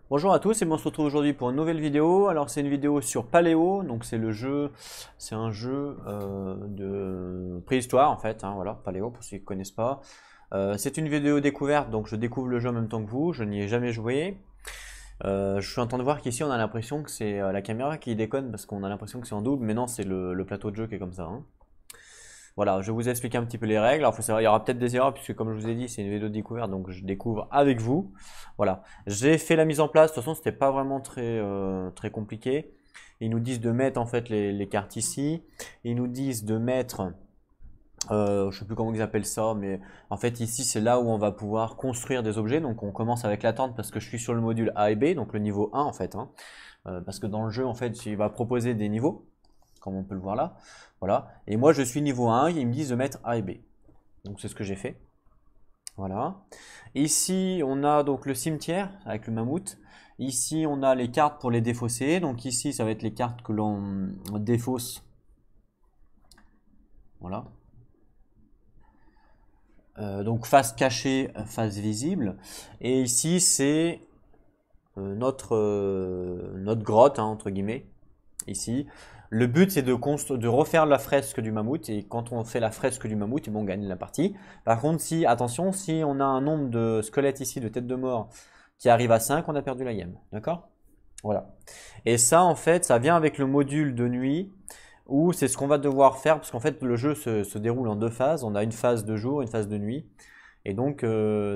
Bonjour à tous et on se retrouve aujourd'hui pour une nouvelle vidéo. Alors c'est une vidéo sur Paléo, donc c'est le jeu, c'est un jeu de préhistoire en fait, hein, voilà, Paléo pour ceux qui ne connaissent pas. C'est une vidéo découverte, donc je découvre le jeu en même temps que vous, je n'y ai jamais joué. Je suis en train de voir qu'ici on a l'impression que c'est la caméra qui déconne parce qu'on a l'impression que c'est en double, mais non c'est le plateau de jeu qui est comme ça, hein. Voilà, je vais vous expliquer un petit peu les règles. Alors, faut savoir, il y aura peut-être des erreurs puisque, comme je vous ai dit, c'est une vidéo de découverte, donc je découvre avec vous. Voilà, j'ai fait la mise en place. De toute façon, c'était pas vraiment très compliqué. Ils nous disent de mettre en fait les cartes ici. Ils nous disent de mettre, je sais plus comment ils appellent ça, mais en fait ici c'est là où on va pouvoir construire des objets. Donc, on commence avec la tente parce que je suis sur le module A et B, donc le niveau 1 en fait, hein. Parce que dans le jeu, en fait, il va proposer des niveaux, comme on peut le voir là. Voilà. Et moi, je suis niveau 1, ils me disent de mettre A et B. Donc, c'est ce que j'ai fait. Voilà. Ici, on a donc le cimetière avec le mammouth. Ici, on a les cartes pour les défausser. Donc, ici, ça va être les cartes que l'on défausse. Voilà. Donc, face cachée, face visible. Et ici, c'est notre grotte, hein, entre guillemets. Ici. Le but, c'est de refaire la fresque du mammouth. Et quand on fait la fresque du mammouth, on gagne la partie. Par contre, attention, si on a un nombre de squelettes ici, de têtes de mort, qui arrive à 5, on a perdu la game. D'accord? Voilà. Et ça, en fait, ça vient avec le module de nuit, où c'est ce qu'on va devoir faire, parce qu'en fait, le jeu se déroule en deux phases. On a une phase de jour, une phase de nuit. Et donc,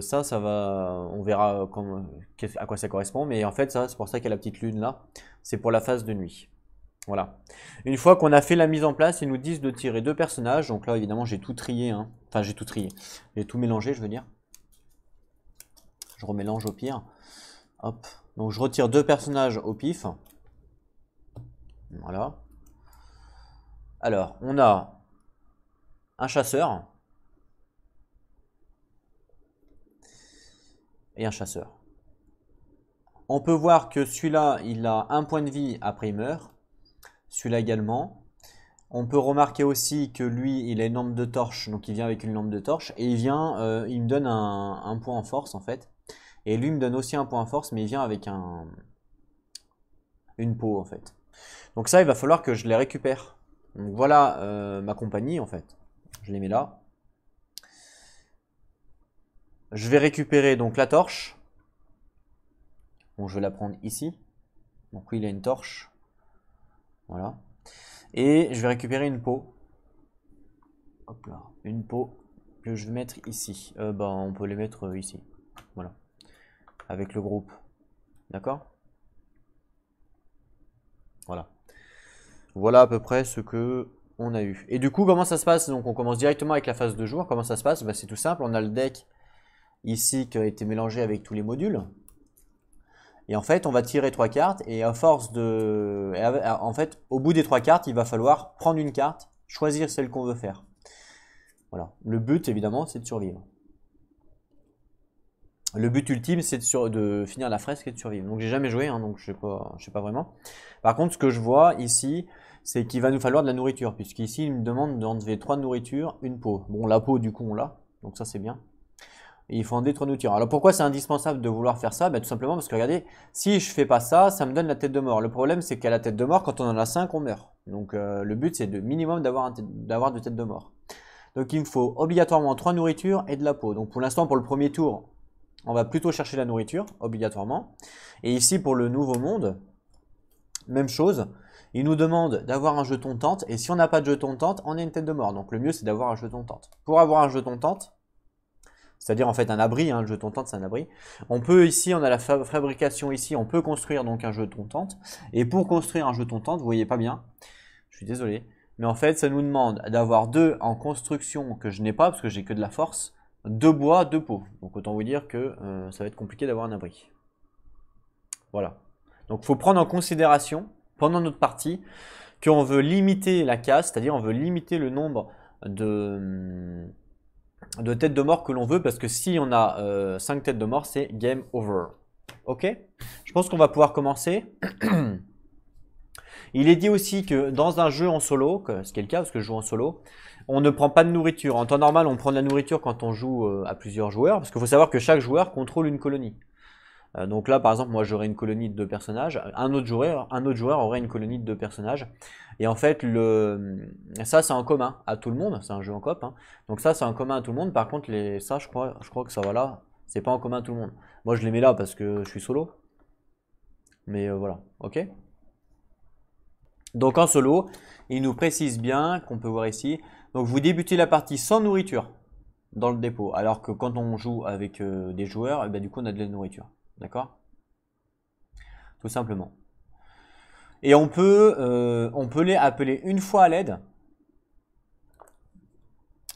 ça va, on verra à quoi ça correspond. Mais en fait, ça, c'est pour ça qu'il y a la petite lune là. C'est pour la phase de nuit. Voilà. Une fois qu'on a fait la mise en place, ils nous disent de tirer deux personnages. Donc là, évidemment, j'ai tout trié, hein. Enfin, j'ai tout trié. J'ai tout mélangé, je veux dire. Je remélange au pire. Hop. Donc, je retire deux personnages au pif. Voilà. Alors, on a un chasseur et un chasseur. On peut voir que celui-là, il a un point de vie, après il meurt. Celui-là également. On peut remarquer aussi que lui, il a une lampe de torche, donc il vient avec une lampe de torche, et il me donne un point en force en fait. Et lui me donne aussi un point en force, mais il vient avec une peau en fait. Donc ça, il va falloir que je les récupère. Donc voilà ma compagnie en fait. Je les mets là. Je vais récupérer donc la torche. Bon, je vais la prendre ici. Donc oui, il a une torche. Voilà. Et je vais récupérer une peau. Hop là, une peau que je vais mettre ici. On peut les mettre ici. Voilà. Avec le groupe. D'accord? Voilà. Voilà à peu près ce que on a eu. Et du coup, comment ça se passe? Donc on commence directement avec la phase de jour. Comment ça se passe? C'est tout simple. On a le deck ici qui a été mélangé avec tous les modules. Et en fait, on va tirer trois cartes. Et à force de... En fait, au bout des trois cartes, il va falloir prendre une carte, choisir celle qu'on veut faire. Voilà. Le but, évidemment, c'est de survivre. Le but ultime, c'est de finir la fresque et de survivre. Donc j'ai jamais joué, hein, donc je sais pas vraiment. Par contre, ce que je vois ici, c'est qu'il va nous falloir de la nourriture, puisqu'ici, il me demande d'enlever 3 de nourriture, une peau. Bon, la peau, du coup, on l'a, donc ça c'est bien. Et il faut enlever 3 de nourriture. Alors pourquoi c'est indispensable de vouloir faire ça? Tout simplement parce que regardez, si je fais pas ça, ça me donne la tête de mort. Le problème, c'est qu'à la tête de mort, quand on en a 5, on meurt. Donc le but, c'est de minimum d'avoir de têtes de mort. Donc il me faut obligatoirement 3 nourritures et de la peau. Donc pour l'instant, pour le premier tour, on va plutôt chercher la nourriture, obligatoirement. Et ici, pour le nouveau monde, même chose. Il nous demande d'avoir un jeton tente. Et si on n'a pas de jeton tente, on a une tête de mort. Donc le mieux, c'est d'avoir un jeton tente. Pour avoir un jeton tente, c'est-à-dire en fait un abri, hein, le jeton tente, c'est un abri. On peut ici, on a la fabrication ici, on peut construire donc un jeton tente. Et pour construire un jeton tente, vous voyez pas bien, je suis désolé. Mais en fait, ça nous demande d'avoir 2 en construction que je n'ai pas, parce que j'ai que de la force. 2 bois, 2 peaux. Donc autant vous dire que ça va être compliqué d'avoir un abri. Voilà. Donc il faut prendre en considération, pendant notre partie, qu'on veut limiter la casse, c'est-à-dire on veut limiter le nombre de têtes de mort que l'on veut, parce que si on a 5 têtes de mort, c'est game over. Ok? Je pense qu'on va pouvoir commencer. Il est dit aussi que dans un jeu en solo, ce qui est le cas parce que je joue en solo, on ne prend pas de nourriture. En temps normal, on prend de la nourriture quand on joue à plusieurs joueurs, parce qu'il faut savoir que chaque joueur contrôle une colonie. Donc là, par exemple, moi j'aurais une colonie de 2 personnages, un autre joueur aurait une colonie de 2 personnages. Et en fait, ça c'est en commun à tout le monde, c'est un jeu en coop, hein. Donc ça c'est en commun à tout le monde. Par contre, ça je crois que ça va là, c'est pas en commun à tout le monde. Moi je les mets là parce que je suis solo. Mais voilà, ok. Donc en solo, il nous précise bien qu'on peut voir ici. Donc vous débutez la partie sans nourriture dans le dépôt, alors que quand on joue avec des joueurs, eh ben, du coup on a de la nourriture. D'accord? Tout simplement. Et on peut les appeler une fois à l'aide.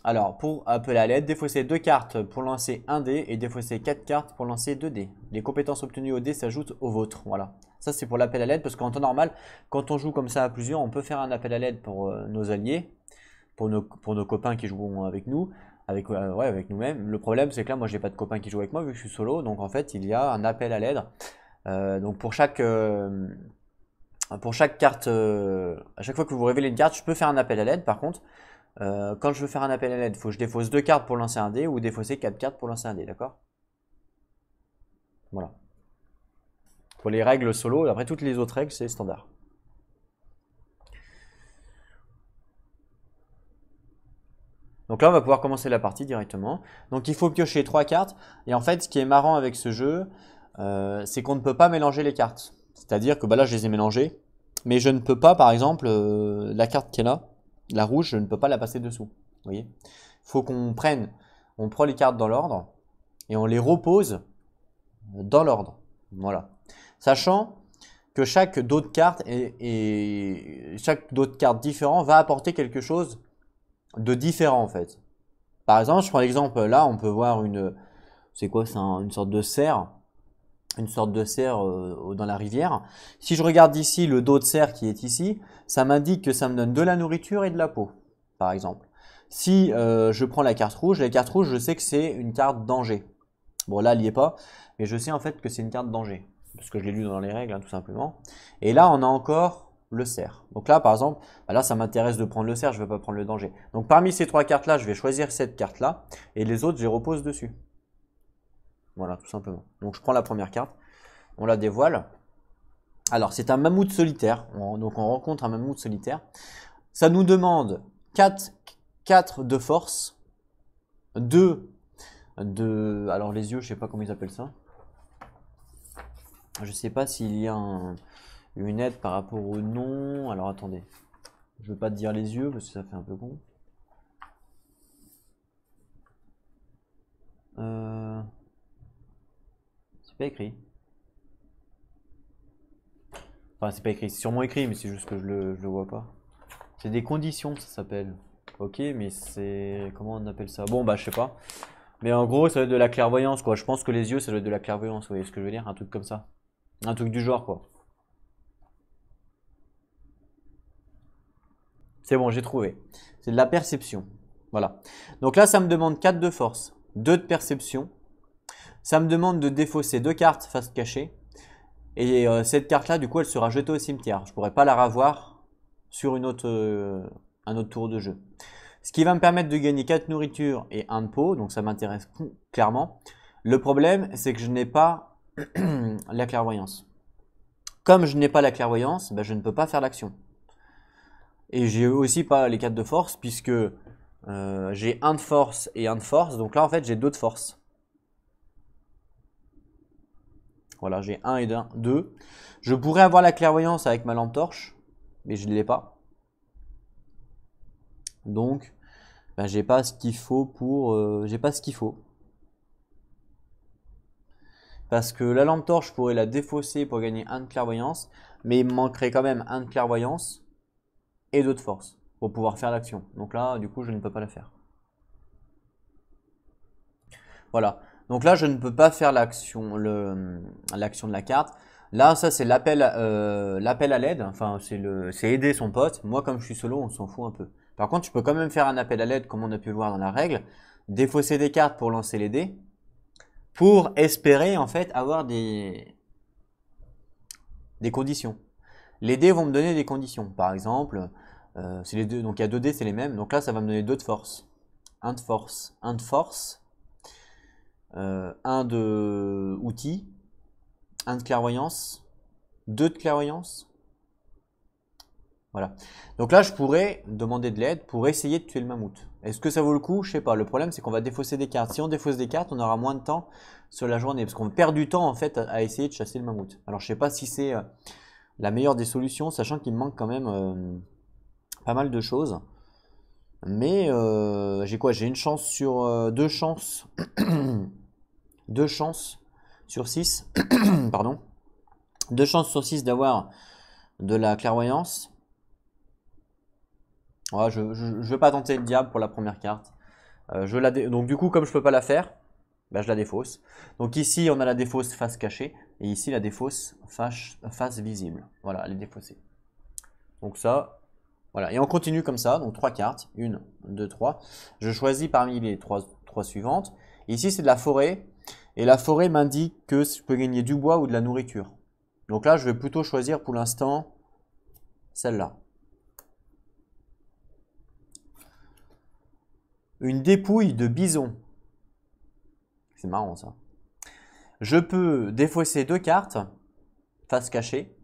Alors, pour appeler à l'aide, défausser 2 cartes pour lancer un dé et défausser 4 cartes pour lancer 2 dés. Les compétences obtenues au dé s'ajoutent aux vôtres. Voilà. Ça, c'est pour l'appel à l'aide parce qu'en temps normal, quand on joue comme ça à plusieurs, on peut faire un appel à l'aide pour nos alliés, pour nos copains qui joueront avec nous, ouais, avec nous-mêmes. Le problème, c'est que là, moi, j'ai pas de copains qui jouent avec moi vu que je suis solo. Donc, en fait, il y a un appel à l'aide. Donc, pour chaque carte, à chaque fois que vous révélez une carte, je peux faire un appel à l'aide. Par contre, quand je veux faire un appel à l'aide, il faut que je défausse 2 cartes pour lancer un dé ou défausser 4 cartes pour lancer un dé, d'accord? Voilà. Pour les règles solo, après toutes les autres règles, c'est standard. Donc là, on va pouvoir commencer la partie directement. Donc il faut piocher 3 cartes. Et en fait, ce qui est marrant avec ce jeu, c'est qu'on ne peut pas mélanger les cartes. C'est-à-dire que bah là, je les ai mélangées. Mais je ne peux pas, par exemple, la carte qui est là, la rouge, je ne peux pas la passer dessous. Vous voyez? Il faut on prend les cartes dans l'ordre et on les repose dans l'ordre. Voilà. Sachant que chaque dos de carte chaque dos de carte différent va apporter quelque chose de différent en fait. Par exemple, je prends l'exemple là, on peut voir c'est quoi, une sorte de cerf, dans la rivière. Si je regarde ici le dos de cerf qui est ici, ça m'indique que ça me donne de la nourriture et de la peau, par exemple. Si je prends la carte rouge, je sais que c'est une carte danger. Bon là, elle n'y est pas, mais je sais en fait que c'est une carte danger, parce que je l'ai lu dans les règles, hein, tout simplement. Et là, on a encore le cerf. Donc là, par exemple, bah là, ça m'intéresse de prendre le cerf, je ne vais pas prendre le danger. Donc parmi ces 3 cartes-là, je vais choisir cette carte-là, et les autres, je les repose dessus. Voilà, tout simplement. Donc je prends la première carte, on la dévoile. Alors c'est un mammouth solitaire, donc on rencontre un mammouth solitaire. Ça nous demande 4 de force, 2 alors les yeux, je sais pas comment ils appellent ça. Je sais pas s'il y a une aide par rapport au nom. Alors attendez, je veux pas te dire les yeux parce que ça fait un peu con. C'est pas écrit. Enfin, c'est pas écrit, c'est sûrement écrit, mais c'est juste que je le vois pas. C'est des conditions, ça s'appelle. Ok, mais c'est. Comment on appelle ça? Bon, bah, je sais pas. Mais en gros, ça doit être de la clairvoyance, quoi. Je pense que les yeux, ça doit être de la clairvoyance, vous voyez ce que je veux dire? Un truc comme ça. Un truc du genre, quoi. C'est bon, j'ai trouvé. C'est de la perception. Voilà. Donc là, ça me demande 4 de force, 2 de perception. Ça me demande de défausser 2 cartes face cachée. Et cette carte-là, du coup, elle sera jetée au cimetière. Je pourrais pas la revoir sur un autre tour de jeu. Ce qui va me permettre de gagner 4 nourritures et 1 de peau. Donc ça m'intéresse clairement. Le problème, c'est que je n'ai pas la clairvoyance. Comme je n'ai pas la clairvoyance, ben, je ne peux pas faire l'action. Et j'ai aussi pas les 4 de force, puisque j'ai 1 de force et 1 de force. Donc là, en fait, j'ai 2 de force. Voilà, j'ai 1 et 2. Je pourrais avoir la clairvoyance avec ma lampe torche, mais je ne l'ai pas. Donc, ben, j'ai pas ce qu'il faut j'ai pas ce qu'il faut. Parce que la lampe torche, je pourrais la défausser pour gagner 1 de clairvoyance, mais il me manquerait quand même 1 de clairvoyance et 2 de force pour pouvoir faire l'action. Donc là, du coup, je ne peux pas la faire. Voilà. Donc là, je ne peux pas faire l'action de la carte. Là, ça, c'est l'appel à l'aide. Enfin, c'est aider son pote. Moi, comme je suis solo, on s'en fout un peu. Par contre, tu peux quand même faire un appel à l'aide, comme on a pu le voir dans la règle. Défausser des cartes pour lancer les dés. Pour espérer, en fait, avoir des conditions. Les dés vont me donner des conditions. Par exemple, c'est les deux. Donc, il y a 2 dés, c'est les mêmes. Donc là, ça va me donner 2 de force. 1 de force. 1 de force. 1 de outils 1 de clairvoyance, 2 de clairvoyance. Voilà. Donc là, je pourrais demander de l'aide pour essayer de tuer le mammouth. Est-ce que ça vaut le coup? Je sais pas. Le problème, c'est qu'on va défausser des cartes. Si on défausse des cartes, on aura moins de temps sur la journée. Parce qu'on perd du temps, en fait, à essayer de chasser le mammouth. Alors, je sais pas si c'est la meilleure des solutions, sachant qu'il me manque quand même pas mal de choses. Mais j'ai quoi? J'ai une chance sur... deux chances. Deux chances sur 6. Pardon. Deux chances sur 6 d'avoir de la clairvoyance. Ouais, je vais pas tenter le diable pour la première carte. Donc du coup, comme je peux pas la faire, bah, je la défausse. Donc ici, on a la défausse face cachée. Et ici, la défausse face visible. Voilà, elle est défaussée. Donc ça, voilà. Et on continue comme ça. Donc 3 cartes. 1, 2, 3. Je choisis parmi les 3 suivantes. Ici, c'est de la forêt. Et la forêt m'indique que je peux gagner du bois ou de la nourriture. Donc là, je vais plutôt choisir pour l'instant celle-là. Une dépouille de bison. C'est marrant ça. Je peux défausser 2 cartes, face cachée.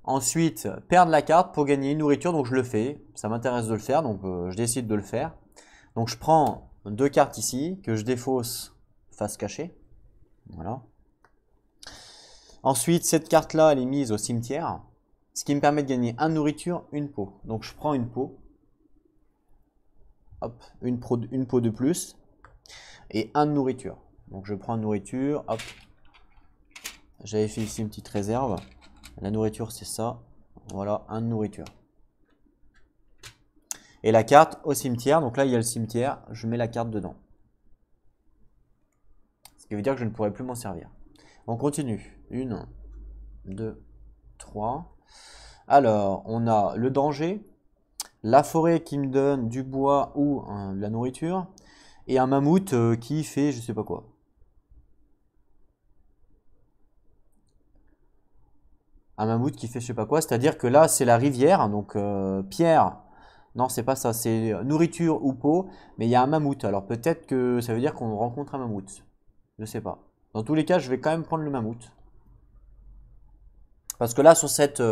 Ensuite, perdre la carte pour gagner une nourriture, donc je le fais. Ça m'intéresse de le faire, donc je décide de le faire. Donc je prends 2 cartes ici, que je défausse face cachée. Voilà. Ensuite, cette carte-là, elle est mise au cimetière. Ce qui me permet de gagner 1 nourriture, une peau. Donc je prends une peau. Hop, une peau de plus. Et 1 de nourriture. Donc je prends une nourriture, hop. J'avais fait ici une petite réserve. La nourriture, c'est ça. Voilà, 1 de nourriture. Et la carte au cimetière. Donc là, il y a le cimetière. Je mets la carte dedans. Ce qui veut dire que je ne pourrai plus m'en servir. On continue. 1, 2, 3. Alors, on a le danger. La forêt qui me donne du bois ou de la nourriture. Et un mammouth qui fait je sais pas quoi. Un mammouth qui fait je sais pas quoi. C'est-à-dire que là, c'est la rivière. Donc, pierre. Non, c'est pas ça. C'est nourriture ou peau. Mais il y a un mammouth. Alors, peut-être que ça veut dire qu'on rencontre un mammouth. Je sais pas. Dans tous les cas, je vais quand même prendre le mammouth. Parce que là, sur cette...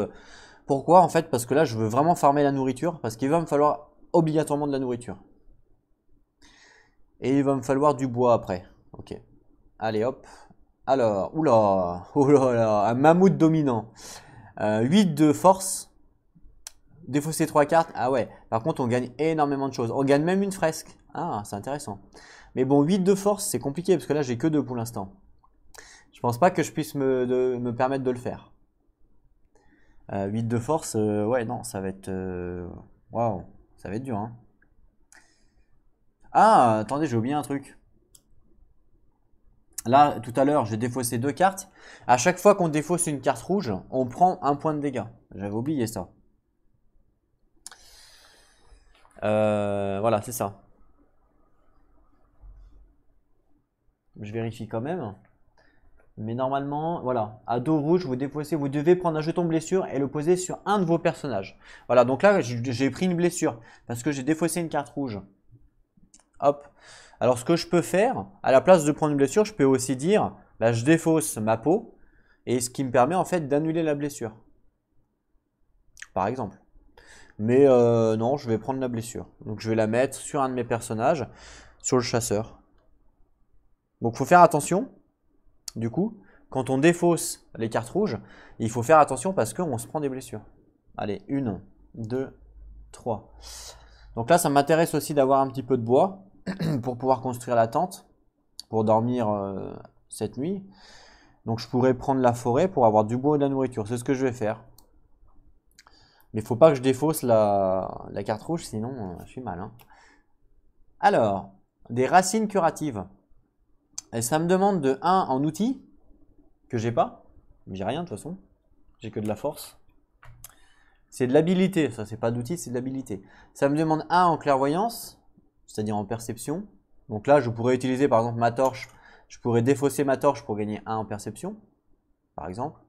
pourquoi en fait? Parce que là, je veux vraiment farmer la nourriture. Parce qu'il va me falloir obligatoirement de la nourriture. Et il va me falloir du bois après. Ok. Allez, hop. Alors, oula. Oh là là. Un mammouth dominant. 8 de force. Défausser 3 cartes. Ah ouais. Par contre, on gagne énormément de choses. On gagne même une fresque. Ah, c'est intéressant. Mais bon, 8 de force, c'est compliqué. Parce que là, j'ai que 2 pour l'instant. Je pense pas que je puisse me permettre de le faire. 8 de force, ouais, non, ça va être... Waouh, ça va être dur, hein. Ah, attendez, j'ai oublié un truc. Là, tout à l'heure, j'ai défaussé 2 cartes. À chaque fois qu'on défausse une carte rouge, on prend 1 point de dégâts. J'avais oublié ça. Voilà, c'est ça. Je vérifie quand même. Mais normalement, voilà, à dos rouge, vous défaussez, vous devez prendre un jeton blessure et le poser sur un de vos personnages. Voilà, donc là, j'ai pris une blessure parce que j'ai défaussé une carte rouge. Hop. Alors, ce que je peux faire, à la place de prendre une blessure, je peux aussi dire, bah, je défausse ma peau et ce qui me permet en fait d'annuler la blessure. Par exemple. Mais non, je vais prendre la blessure. Donc, je vais la mettre sur un de mes personnages, sur le chasseur. Donc, il faut faire attention. Du coup, quand on défausse les cartes rouges, il faut faire attention parce qu'on se prend des blessures. Allez, 1, 2, 3. Donc là, ça m'intéresse aussi d'avoir un petit peu de bois pour pouvoir construire la tente, pour dormir cette nuit. Donc je pourrais prendre la forêt pour avoir du bois et de la nourriture. C'est ce que je vais faire. Mais il ne faut pas que je défausse la carte rouge, sinon je suis mal, hein. Alors, des racines curatives. Et ça me demande de 1 en outils, que j'ai pas. J'ai rien de toute façon. J'ai que de la force. C'est de l'habilité, ça c'est pas d'outils, c'est de l'habilité. Ça me demande 1 en clairvoyance, c'est-à-dire en perception. Donc là, je pourrais utiliser par exemple ma torche. Je pourrais défausser ma torche pour gagner 1 en perception, par exemple.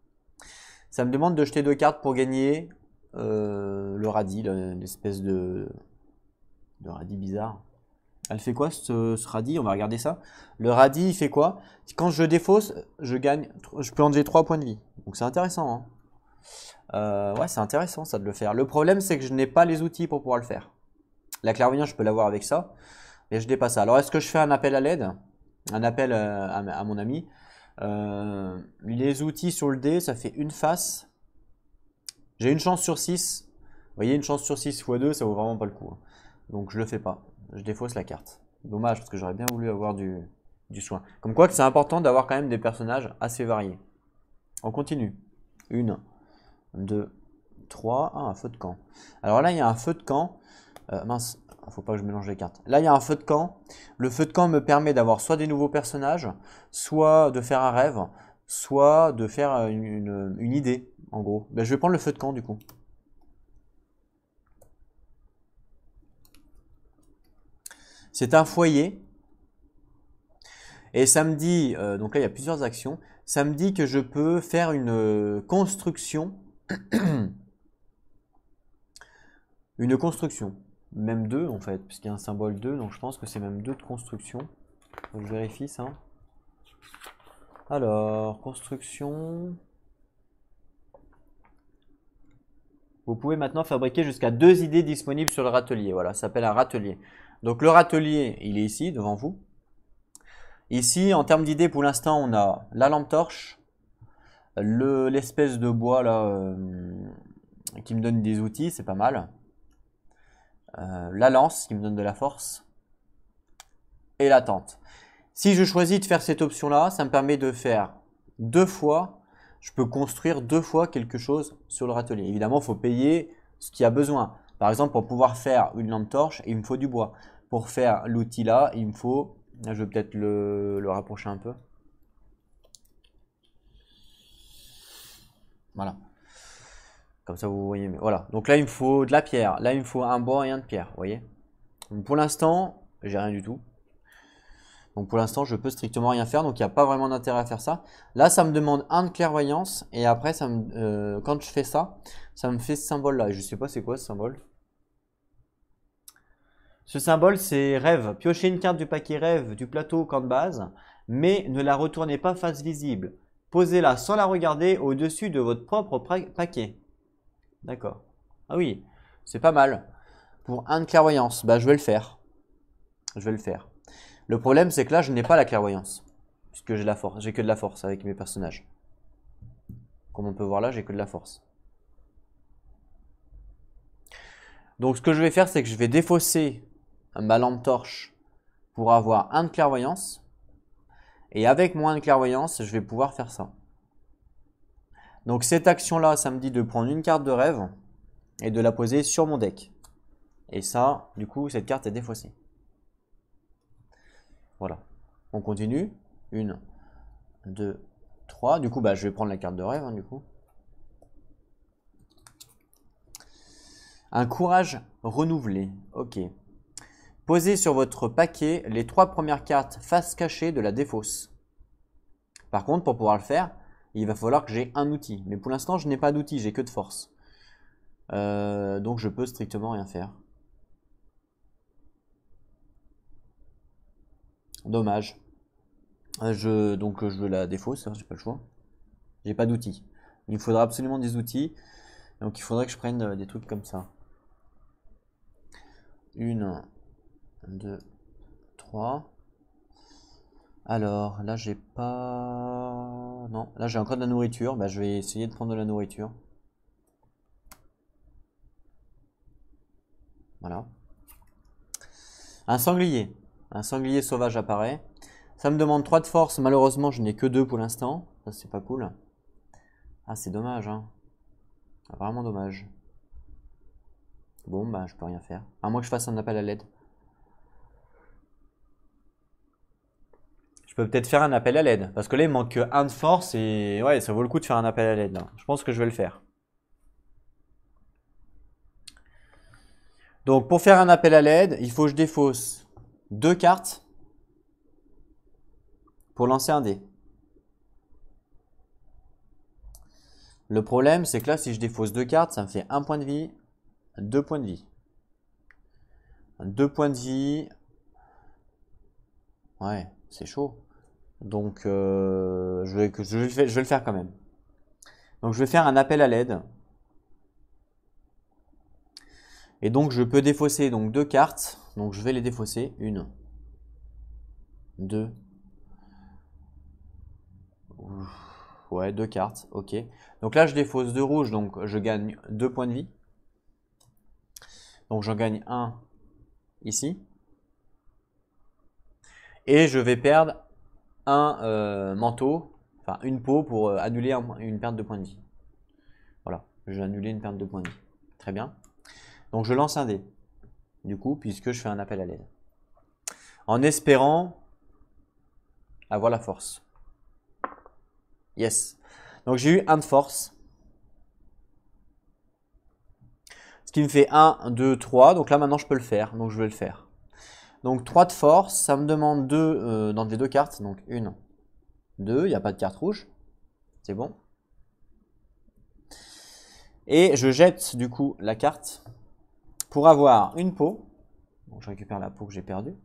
Ça me demande de jeter 2 cartes pour gagner le radis, l'espèce de radis bizarre. Elle fait quoi ce radis? On va regarder ça. Le radis, il fait quoi? Quand je défausse, je peux enlever 3 points de vie. Donc c'est intéressant, hein. Ouais, c'est intéressant ça de le faire. Le problème, c'est que je n'ai pas les outils pour pouvoir le faire. La clairvoyance, je peux l'avoir avec ça, et je n'ai pas ça. Alors, est-ce que je fais un appel à l'aide? Un appel à mon ami. Les outils sur le dé, ça fait une face. J'ai une chance sur 6. Vous voyez, une chance sur 6 x 2, ça vaut vraiment pas le coup, hein. Donc, je le fais pas. Je défausse la carte. Dommage, parce que j'aurais bien voulu avoir du soin. Comme quoi que c'est important d'avoir quand même des personnages assez variés. On continue. 1, 2, 3. Ah, un feu de camp. Alors là, il y a un feu de camp. Mince, faut pas que je mélange les cartes. Là, il y a un feu de camp. Le feu de camp me permet d'avoir soit des nouveaux personnages, soit de faire un rêve, soit de faire une idée, en gros. Ben, je vais prendre le feu de camp, du coup. C'est un foyer. Et ça me dit, donc là, il y a plusieurs actions. Ça me dit que je peux faire une construction. Une construction. Même 2 en fait, puisqu'il y a un symbole 2, donc je pense que c'est même 2 de construction. Donc je vérifie ça. Alors, construction. Vous pouvez maintenant fabriquer jusqu'à 2 idées disponibles sur le râtelier. Voilà, ça s'appelle un râtelier. Donc le râtelier, il est ici, devant vous. Ici, en termes d'idées, pour l'instant, on a la lampe torche, l'espèce de bois là, qui me donne des outils, c'est pas mal. La lance qui me donne de la force. Et la tente. Si je choisis de faire cette option-là, ça me permet de faire 2 fois, je peux construire 2 fois quelque chose sur le râtelier. Évidemment, il faut payer ce qu'il y a besoin. Par exemple, pour pouvoir faire une lampe torche, il me faut du bois. Pour faire l'outil là, il me faut, là, je vais peut-être le rapprocher un peu. Voilà. Comme ça, vous voyez mieux. Voilà. Donc là, il me faut de la pierre. Là, il me faut un bois et un de pierre. Vous voyez? Donc pour l'instant, j'ai rien du tout. Donc pour l'instant, je peux strictement rien faire, donc il n'y a pas vraiment d'intérêt à faire ça. Là, ça me demande un de clairvoyance, et après, quand je fais ça, ça me fait ce symbole-là. Je ne sais pas c'est quoi ce symbole. Ce symbole, c'est rêve. Piochez une carte du paquet rêve du plateau au camp de base, mais ne la retournez pas face visible. Posez-la sans la regarder au-dessus de votre propre paquet. D'accord. Ah oui, c'est pas mal. Pour un de clairvoyance, bah, je vais le faire. Je vais le faire. Le problème, c'est que là, je n'ai pas la clairvoyance. Puisque j'ai la force. J'ai que de la force avec mes personnages. Comme on peut voir là, j'ai que de la force. Donc, ce que je vais faire, c'est que je vais défausser ma lampe torche pour avoir un de clairvoyance. Et avec mon 1 de clairvoyance, je vais pouvoir faire ça. Donc, cette action-là, ça me dit de prendre une carte de rêve et de la poser sur mon deck. Et ça, du coup, cette carte est défaussée. Voilà. On continue. 1, 2, 3. Du coup, bah, je vais prendre la carte de rêve, hein, du coup. Un courage renouvelé. Ok. Posez sur votre paquet les 3 premières cartes face cachée de la défausse. Par contre, pour pouvoir le faire, il va falloir que j'ai un outil. Mais pour l'instant, je n'ai pas d'outil, j'ai que de force. Donc, je peux strictement rien faire. Dommage. Donc je la défausse, hein, j'ai pas le choix. J'ai pas d'outils. Il me faudra absolument des outils. Donc il faudrait que je prenne des trucs comme ça. 1, 2, 3. Alors là j'ai pas... Non, là j'ai encore de la nourriture. Bah, je vais essayer de prendre de la nourriture. Voilà. Un sanglier. Un sanglier sauvage apparaît. Ça me demande 3 de force. Malheureusement, je n'ai que 2 pour l'instant. Ça, c'est pas cool. Ah, c'est dommage, hein. Ah, vraiment dommage. Bon, bah, je peux rien faire. À moins que je fasse un appel à l'aide. Je peux peut-être faire un appel à l'aide. Parce que là, il manque que 1 de force. Et ouais, ça vaut le coup de faire un appel à l'aide, là. Je pense que je vais le faire. Donc, pour faire un appel à l'aide, il faut que je défausse 2 cartes pour lancer un dé. Le problème, c'est que là, si je défausse 2 cartes, ça me fait 1 point de vie, 2 points de vie. 2 points de vie. Ouais, c'est chaud. Donc, je vais le faire quand même. Donc, je vais faire un appel à l'aide. Et donc, je peux défausser donc 2 cartes. Donc, je vais les défausser. 1, 2. Ouais, 2 cartes. Ok. Donc là, je défausse 2 rouges. Donc, je gagne 2 points de vie. Donc, j'en gagne 1 ici. Et je vais perdre un manteau, enfin une peau pour annuler une perte de points de vie. Voilà, je vais annuler une perte de points de vie. Très bien. Donc je lance un dé, du coup, puisque je fais un appel à l'aide. En espérant avoir la force. Yes. Donc j'ai eu 1 de force. Ce qui me fait 1, 2, 3. Donc là maintenant je peux le faire. Donc je vais le faire. Donc 3 de force, ça me demande d'enlever 2 cartes. Donc 1, 2, il n'y a pas de carte rouge. C'est bon. Et je jette du coup la carte pour avoir une peau. Donc je récupère la peau que j'ai perdue.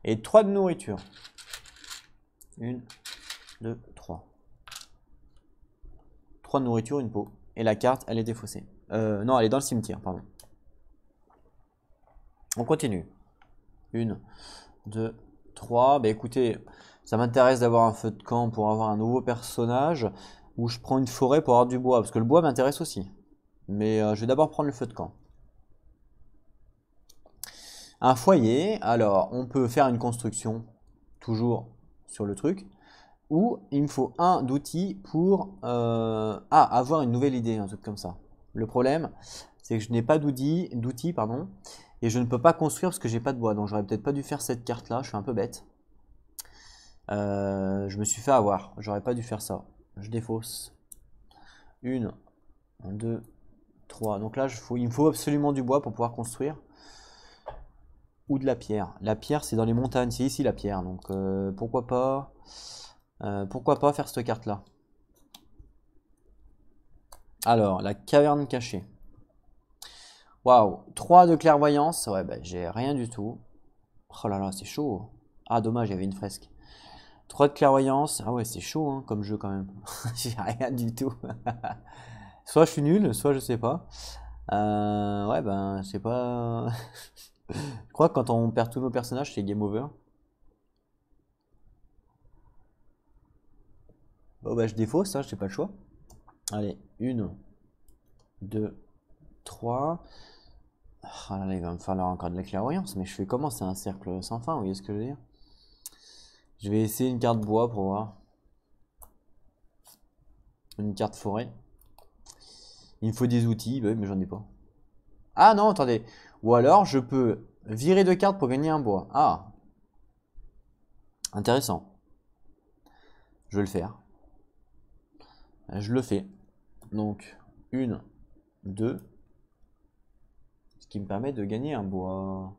Et 3 de nourriture. 1, 2, 3. 3 de nourriture, une peau. Et la carte, elle est défaussée. Non, elle est dans le cimetière, pardon. On continue. 1, 2, 3. Bah écoutez, ça m'intéresse d'avoir un feu de camp pour avoir un nouveau personnage. Ou je prends une forêt pour avoir du bois. Parce que le bois m'intéresse aussi. Mais je vais d'abord prendre le feu de camp. Un foyer. Alors, on peut faire une construction. Toujours sur le truc. Ou il me faut un d'outils pour avoir une nouvelle idée, un truc comme ça. Le problème, c'est que je n'ai pas d'outils, pardon, et je ne peux pas construire parce que j'ai pas de bois. Donc j'aurais peut-être pas dû faire cette carte-là, je suis un peu bête. Je me suis fait avoir, j'aurais pas dû faire ça. Je défausse. 1, 2, 3. Donc là, il me faut absolument du bois pour pouvoir construire. Ou de la pierre. La pierre, c'est dans les montagnes, c'est ici la pierre. Donc pourquoi pas faire cette carte-là. Alors, la caverne cachée. Waouh, 3 de clairvoyance. Ouais, bah, j'ai rien du tout. Oh là là, c'est chaud. Ah, dommage, il y avait une fresque. 3 de clairvoyance. Ah ouais, c'est chaud hein, comme jeu quand même. J'ai rien du tout. Soit je suis nul, soit je sais pas. Ouais, ben, c'est pas. Je crois que quand on perd tous nos personnages, c'est game over. Bon, bah, je défausse, hein, j'ai pas le choix. Allez, 1, 2, 3. Ah là là, il va me falloir encore de la clairvoyance, mais je fais comment? C'est un cercle sans fin, vous voyez ce que je veux dire? Je vais essayer une carte bois pour voir. Une carte forêt. Il me faut des outils, bah oui, mais j'en ai pas. Ah non, attendez. Ou alors, je peux virer 2 cartes pour gagner un bois. Ah, intéressant. Je vais le faire. Je le fais. Donc, 1, 2. Ce qui me permet de gagner un bois.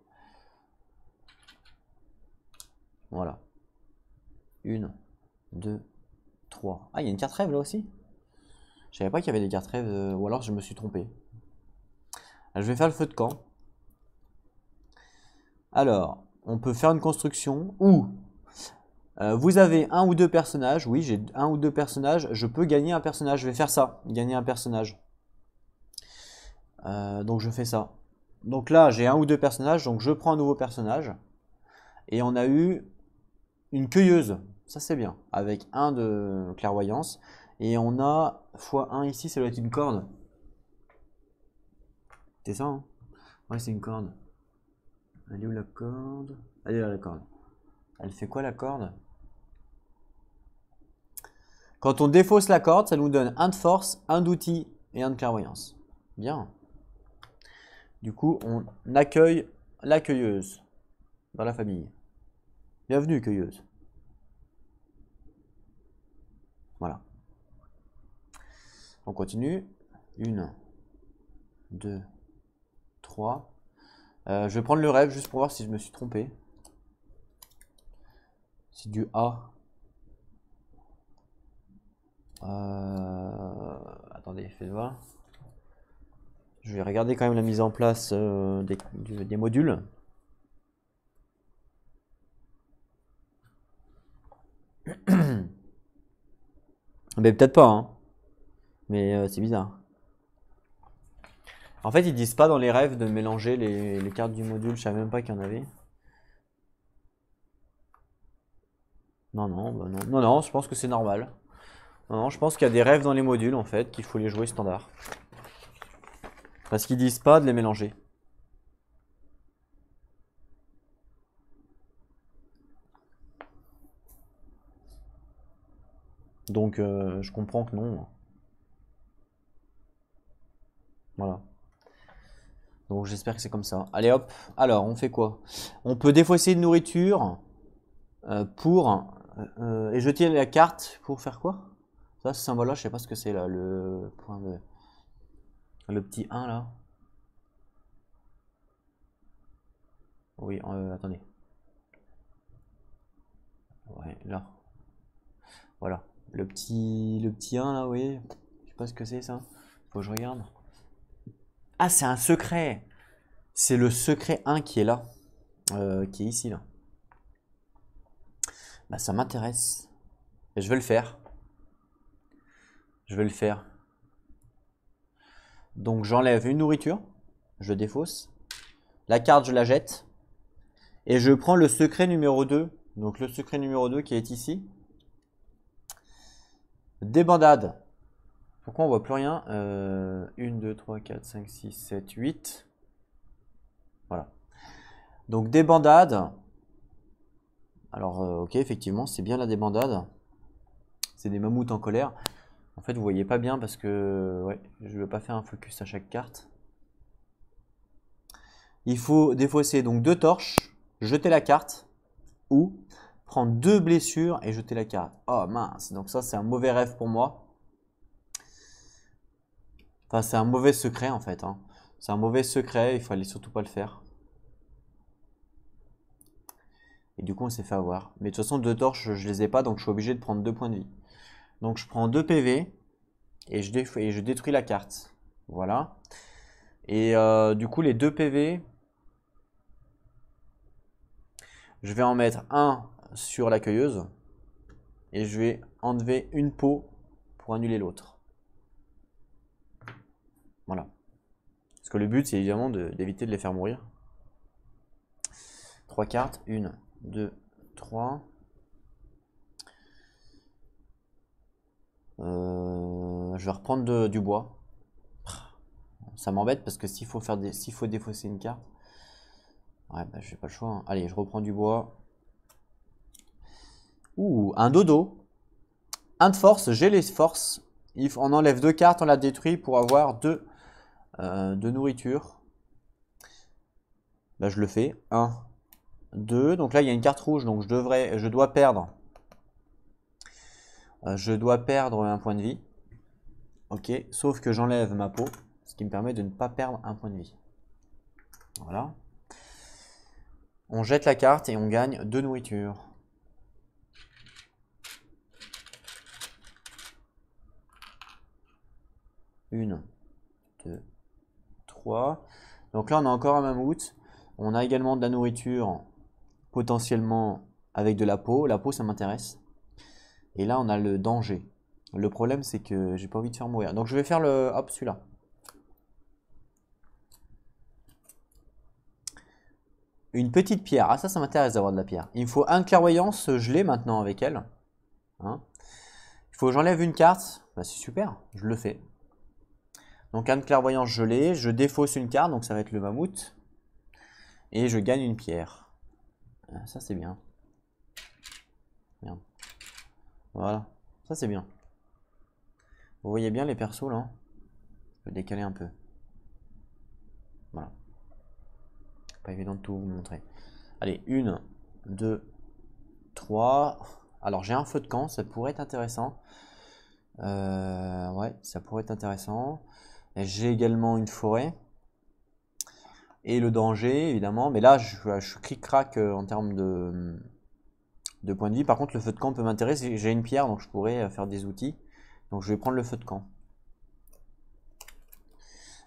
Voilà. 1, 2, 3. Ah, il y a une carte rêve là aussi? Je savais pas qu'il y avait des cartes rêves, ou alors je me suis trompé. Je vais faire le feu de camp. Alors, on peut faire une construction ou vous avez un ou deux personnages. Oui, j'ai un ou deux personnages. Je peux gagner un personnage. Je vais faire ça, gagner un personnage. Donc je fais ça. Donc là, j'ai un ou deux personnages. Donc je prends un nouveau personnage. Et on a eu une cueilleuse. Ça c'est bien. Avec un de clairvoyance. Et on a x1 ici, ça doit être une corde. C'est ça, hein? Ouais, c'est une corde. Elle est où la corde? Elle est là la corde. Elle fait quoi la corde? Quand on défausse la corde, ça nous donne un de force, un d'outil et un de clairvoyance. Bien. Du coup, on accueille la cueilleuse dans la famille. Bienvenue, cueilleuse. Voilà. On continue. 1, 2, 3. Je vais prendre le rêve juste pour voir si je me suis trompé. C'est du A. Attendez, faites voir. Je vais regarder quand même la mise en place des modules. Mais peut-être pas, hein. Mais c'est bizarre. En fait, ils disent pas dans les rêves de mélanger les cartes du module. Je savais même pas qu'il y en avait. Non, non, bah non. Non, non, je pense que c'est normal. Non, non, je pense qu'il y a des rêves dans les modules, en fait, qu'il faut les jouer standard. Parce qu'ils disent pas de les mélanger. Donc, je comprends que non. Voilà. Donc, j'espère que c'est comme ça. Allez, hop. Alors, on fait quoi? On peut défausser une nourriture pour... et jeter la carte pour faire quoi? Ça, ce symbole-là, je sais pas ce que c'est, là. Le point de... Le petit 1, là. Oui, attendez. Ouais, là. Voilà. Le petit 1, là, oui. Je sais pas ce que c'est, ça. Faut que je regarde. Ah, c'est un secret. C'est le secret 1 qui est là. Qui est ici, là. Bah, ça m'intéresse. Et je vais le faire. Je vais le faire. Donc, j'enlève une nourriture. Je défausse. La carte, je la jette. Et je prends le secret numéro 2. Donc, le secret numéro 2 qui est ici. Débandade. Pourquoi on voit plus rien? 1, 2, 3, 4, 5, 6, 7, 8. Voilà. Donc débandade. Alors ok, effectivement, c'est bien la débandade. C'est des mammouths en colère. En fait, vous voyez pas bien parce que ouais, je ne veux pas faire un focus à chaque carte. Il faut défausser donc 2 torches, jeter la carte ou prendre 2 blessures et jeter la carte. Oh mince, donc ça c'est un mauvais rêve pour moi. Enfin, c'est un mauvais secret en fait, hein. C'est un mauvais secret, il fallait surtout pas le faire. Et du coup, on s'est fait avoir. Mais de toute façon, 2 torches, je les ai pas, donc je suis obligé de prendre 2 points de vie. Donc je prends 2 PV et je détruis la carte. Voilà. Et du coup, les 2 PV, je vais en mettre un sur la cueilleuse et je vais enlever une peau pour annuler l'autre. Voilà. Parce que le but, c'est évidemment d'éviter de les faire mourir. 3 cartes. 1, 2, 3. Je vais reprendre du bois. Ça m'embête parce que s'il faut défausser une carte, ouais, bah, j'ai pas le choix, hein. Allez, je reprends du bois. Ouh, un dodo. 1 de force, j'ai les forces. On enlève 2 cartes, on la détruit pour avoir 2 de nourriture. Bah, je le fais. 1, 2. Donc là, il y a une carte rouge, donc je dois perdre. Je dois perdre un point de vie. Ok, sauf que j'enlève ma peau, ce qui me permet de ne pas perdre un point de vie. Voilà. On jette la carte et on gagne 2 nourritures. Une, 2, 3. Donc là, on a encore un mammouth. On a également de la nourriture, potentiellement avec de la peau. La peau, ça m'intéresse. Et là, on a le danger. Le problème, c'est que j'ai pas envie de faire mourir. Donc je vais faire hop, celui-là. Une petite pierre. Ah, ça m'intéresse d'avoir de la pierre. Il me faut un clairvoyance, je l'ai maintenant avec elle. Hein. Il faut que j'enlève une carte. Bah, c'est super, je le fais. Donc un de clairvoyance, je l'ai. Je défausse une carte, donc ça va être le mammouth. Et je gagne une pierre. Ah, ça, c'est bien. Merde. Voilà, ça c'est bien. Vous voyez bien les persos là? Je vais décaler un peu. Voilà. Pas évident de tout vous montrer. Allez, 1, 2, 3. Alors j'ai un feu de camp, ça pourrait être intéressant. Ouais, ça pourrait être intéressant. J'ai également une forêt. Et le danger, évidemment. Mais là, je cric-crac en termes de points de vie. Par contre, le feu de camp peut m'intéresser. J'ai une pierre, donc je pourrais faire des outils. Donc je vais prendre le feu de camp.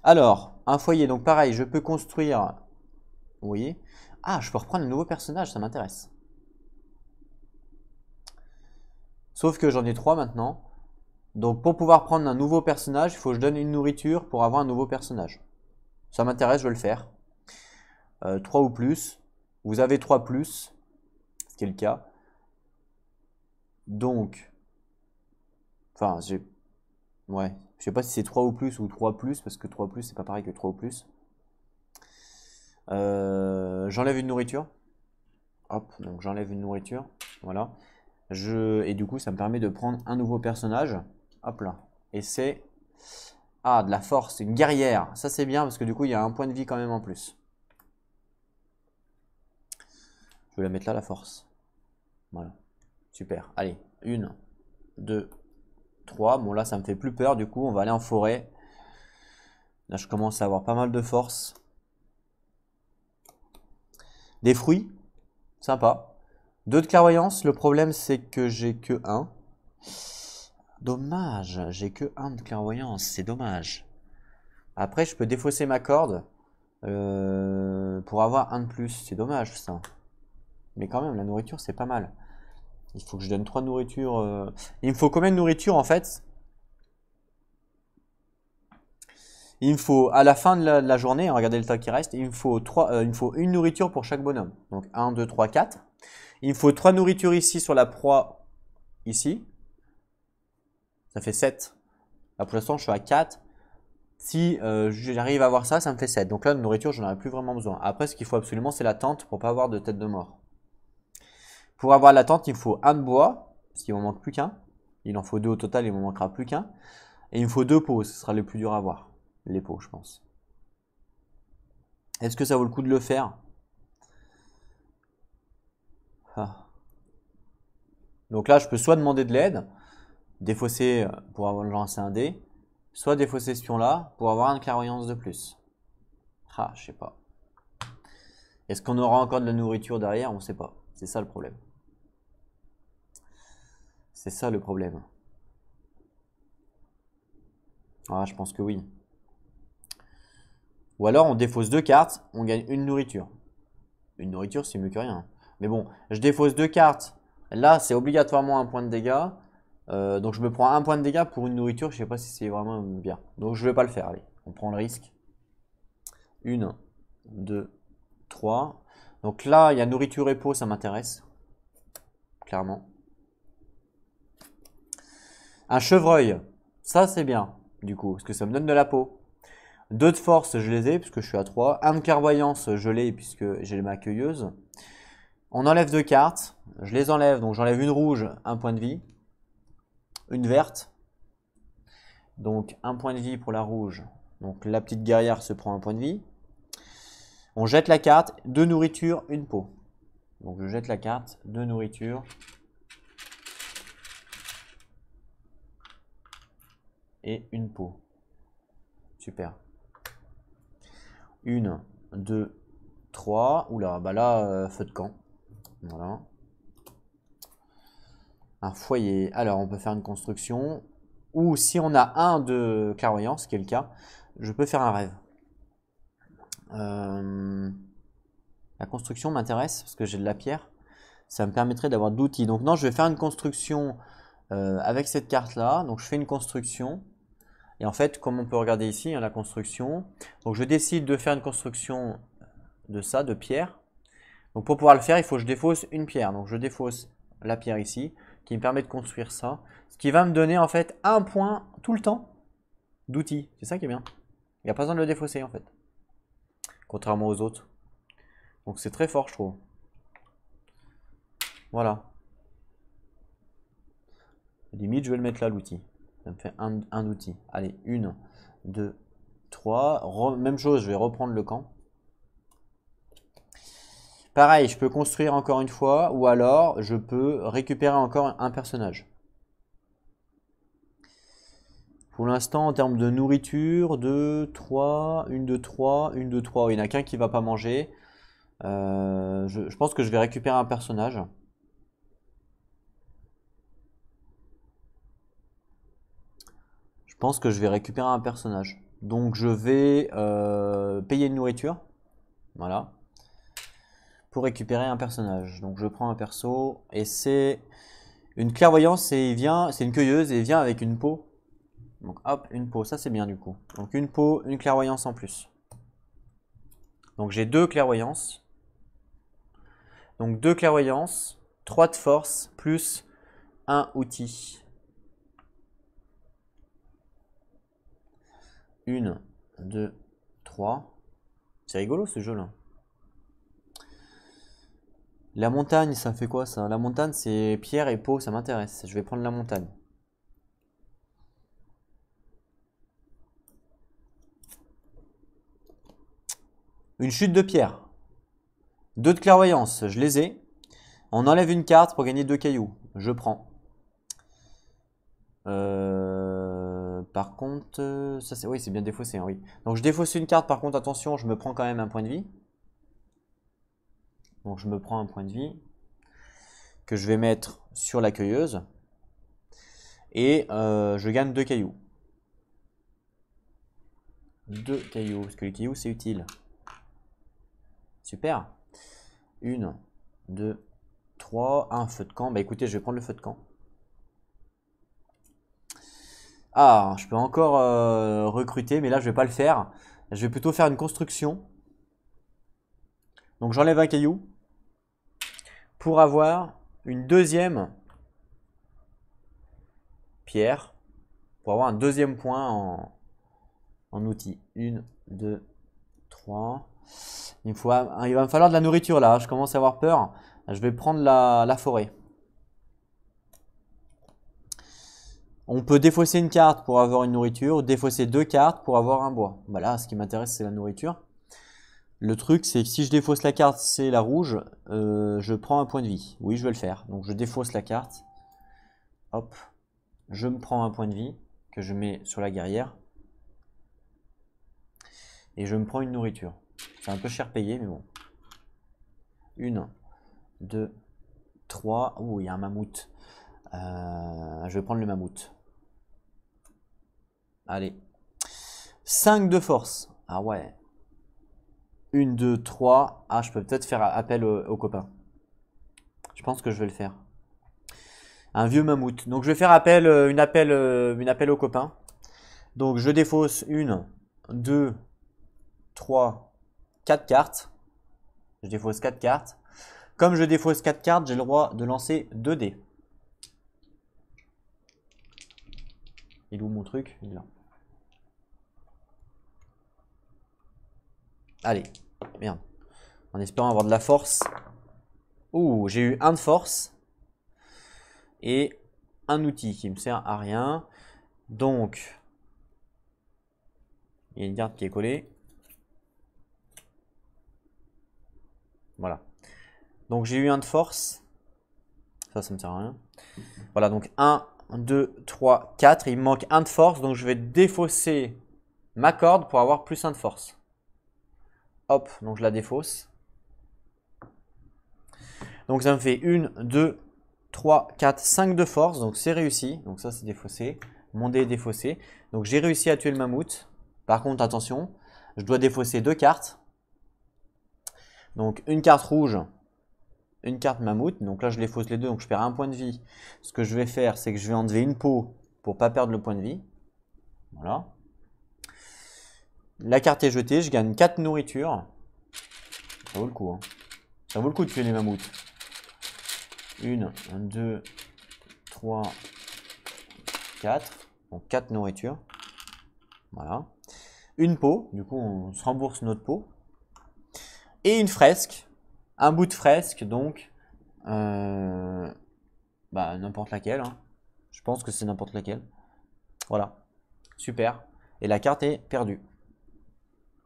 Alors, un foyer. Donc pareil, je peux construire... Vous voyez? Ah, je peux reprendre un nouveau personnage, ça m'intéresse. Sauf que j'en ai 3 maintenant. Donc pour pouvoir prendre un nouveau personnage, il faut que je donne une nourriture pour avoir un nouveau personnage. Ça m'intéresse, je vais le faire. 3 ou plus. Vous avez 3 plus, ce qui est le cas. Donc, enfin, ouais, je sais pas si c'est 3 ou plus ou 3 plus, parce que 3 plus, c'est pas pareil que 3 ou plus. J'enlève une nourriture. Hop, donc j'enlève une nourriture. Voilà. Et du coup, ça me permet de prendre un nouveau personnage. Hop là. Et c'est... Ah, de la force, c'est une guerrière. Ça, c'est bien, parce que du coup, il y a un point de vie quand même en plus. Je vais la mettre là, la force. Voilà. Super. Allez, 1, 2, 3. Bon, là, ça me fait plus peur. Du coup, on va aller en forêt. Là, je commence à avoir pas mal de force. Des fruits. Sympa. 2 de clairvoyance. Le problème, c'est que j'ai que 1. Dommage. J'ai que 1 de clairvoyance. C'est dommage. Après, je peux défausser ma corde pour avoir 1 de plus. C'est dommage, ça. Mais quand même, la nourriture, c'est pas mal. Il faut que je donne 3 nourritures. Il me faut combien de nourriture, en fait? Il me faut, à la fin de la journée, regardez le temps qui reste, il me faut une nourriture pour chaque bonhomme. Donc 1, 2, 3, 4. Il me faut 3 nourritures ici sur la proie, ici. Ça fait 7. Là, pour l'instant, je suis à 4. Si j'arrive à avoir ça, ça me fait 7. Donc là, de nourriture, je n'en ai plus vraiment besoin. Après, ce qu'il faut absolument, c'est la tente pour ne pas avoir de tête de mort. Pour avoir la tente, il me faut 1 de bois, parce qu'il m'en manque plus qu'un. Il en faut 2 au total, il m'en manquera plus qu'un. Et il me faut 2 pots, ce sera le plus dur à avoir. Les pots, je pense. Est-ce que ça vaut le coup de le faire? Ah. Donc là, je peux soit demander de l'aide, défausser pour avoir lancé un dé, soit défausser ce pion-là pour avoir une clairvoyance de plus. Ah, je sais pas. Est-ce qu'on aura encore de la nourriture derrière? On ne sait pas. C'est ça le problème. C'est ça le problème. Ah, je pense que oui. Ou alors on défausse 2 cartes, on gagne une nourriture. Une nourriture, c'est mieux que rien. Mais bon, je défausse 2 cartes. Là, c'est obligatoirement un point de dégâts. Donc je me prends un point de dégâts pour une nourriture. Je sais pas si c'est vraiment bien. Donc je vais pas le faire. Allez, on prend le risque. 1, 2, 3. Donc là, il y a nourriture et peau, ça m'intéresse. Clairement. Un chevreuil. Ça, c'est bien, du coup, parce que ça me donne de la peau. 2 de force, je les ai, puisque je suis à 3. 1 de clairvoyance, je l'ai, puisque j'ai ma cueilleuse. On enlève 2 cartes. Je les enlève, donc j'enlève une rouge, un point de vie. Une verte. Donc un point de vie pour la rouge. Donc la petite guerrière se prend un point de vie. On jette la carte, 2 nourritures, une peau. Donc je jette la carte, 2 nourritures. Et une peau. Super. 1, 2, 3. Oula, bah là, feu de camp. Voilà. Un foyer. Alors, on peut faire une construction. Ou si on a un de clairvoyance, ce qui est le cas, je peux faire un rêve. La construction m'intéresse parce que j'ai de la pierre. Ça me permettrait d'avoir d'outils. Donc non, je vais faire une construction avec cette carte-là. Donc je fais une construction. Et en fait, comme on peut regarder ici, hein, la construction. Donc je décide de faire une construction de ça, de pierre. Donc pour pouvoir le faire, il faut que je défausse une pierre. Donc je défausse la pierre ici, qui me permet de construire ça. Ce qui va me donner en fait un point tout le temps d'outils. C'est ça qui est bien. Il n'y a pas besoin de le défausser en fait. Contrairement aux autres. Donc c'est très fort, je trouve. Voilà. Limite, je vais le mettre là, l'outil. Ça me fait un outil. Allez, 1, 2, 3. Même chose, je vais reprendre le camp. Pareil, je peux construire encore une fois, ou alors je peux récupérer encore un personnage. Pour l'instant, en termes de nourriture, 2, 3, 1, 2, 3, 1, 2, 3. Il n'y en a qu'un qui ne va pas manger. Je pense que je vais récupérer un personnage. Je pense que je vais récupérer un personnage. Donc je vais payer une nourriture. Voilà. Pour récupérer un personnage. Donc je prends un perso et c'est Une clairvoyance, c'est une cueilleuse et il vient avec une peau. Donc hop, une peau, ça c'est bien du coup. Donc une peau, une clairvoyance en plus. Donc j'ai 2 clairvoyances. Donc 2 clairvoyances, 3 de force, plus un outil. 1, 2, 3. C'est rigolo ce jeu là. La montagne, ça fait quoi ça? La montagne, c'est pierre et peau, ça m'intéresse. Je vais prendre la montagne. Une chute de pierre. 2 de clairvoyance, je les ai. On enlève une carte pour gagner 2 cailloux. Je prends. Par contre, ça c'est oui, c'est bien défaussé, hein, oui. Donc je défausse une carte, par contre, attention, je me prends quand même un point de vie. Donc je me prends un point de vie que je vais mettre sur la cueilleuse. Et je gagne 2 cailloux. 2 cailloux, parce que les cailloux c'est utile. Super. 1, 2, 3, un feu de camp. Bah écoutez, je vais prendre le feu de camp. Ah, je peux encore recruter, mais là je vais pas le faire. Je vais plutôt faire une construction. Donc j'enlève un caillou pour avoir une deuxième pierre, pour avoir un deuxième point en outil. 1, 2, 3. Il va me falloir de la nourriture là, je commence à avoir peur. Je vais prendre la forêt. On peut défausser une carte pour avoir une nourriture, défausser 2 cartes pour avoir un bois. Voilà, ce qui m'intéresse c'est la nourriture. Le truc c'est que si je défausse la carte, c'est la rouge, je prends un point de vie. Oui, je vais le faire. Donc je défausse la carte. Hop, je me prends un point de vie que je mets sur la guerrière. Et je me prends une nourriture. C'est un peu cher payé, mais bon. 1, 2, 3. Ouh, il y a un mammouth. Je vais prendre le mammouth. Allez. 5 de force. Ah ouais. 1, 2, 3. Ah, je peux peut-être faire appel aux copains. Je pense que je vais le faire. Un vieux mammouth. Donc je vais faire appel, une appel aux copains. Donc je défausse 1, 2, 3, 4 cartes. Je défausse 4 cartes. Comme je défausse 4 cartes, j'ai le droit de lancer 2 dés. Il est où mon truc? Il est là. Allez, merde. En espérant avoir de la force. Ouh, j'ai eu 1 de force. Et un outil qui me sert à rien. Donc, il y a une carte qui est collée. Voilà. Donc j'ai eu 1 de force. Ça me sert à rien. Voilà, donc 1, 2, 3, 4. Il me manque 1 de force. Donc je vais défausser ma corde pour avoir plus 1 de force. Hop, donc je la défausse. Donc ça me fait 1, 2, 3, 4, 5 de force. Donc c'est réussi. Donc ça c'est défaussé. Mon dé est défaussé. Donc j'ai réussi à tuer le mammouth. Par contre, attention, je dois défausser 2 cartes. Donc une carte rouge, une carte mammouth. Donc là je les fausse les deux, donc je perds 1 point de vie. Ce que je vais faire, c'est que je vais enlever une peau pour ne pas perdre le point de vie. Voilà. La carte est jetée, je gagne 4 nourritures. Ça vaut le coup. Hein. Ça vaut le coup de tuer les mammouths. 1, 2, 3, 4. Donc 4 nourritures. Voilà. Une peau, du coup on se rembourse notre peau. Et une fresque. Un bout de fresque, donc n'importe laquelle. Hein. Je pense que c'est n'importe laquelle. Voilà. Super. Et la carte est perdue.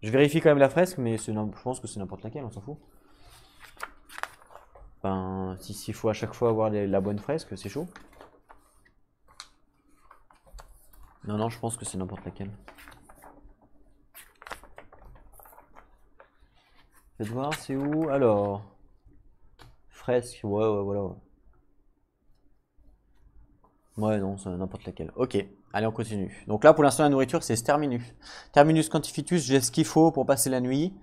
Je vérifie quand même la fresque, mais je pense que c'est n'importe laquelle, on s'en fout. Enfin, s'il faut à chaque fois avoir la bonne fresque, c'est chaud. Non, je pense que c'est n'importe laquelle. Faites voir, c'est où? Alors, fresque, ouais, voilà. Ouais, non, c'est n'importe laquelle. Ok, allez, on continue. Donc là, pour l'instant, la nourriture, c'est Terminus. Terminus Quantifitus, j'ai ce qu'il faut pour passer la nuit.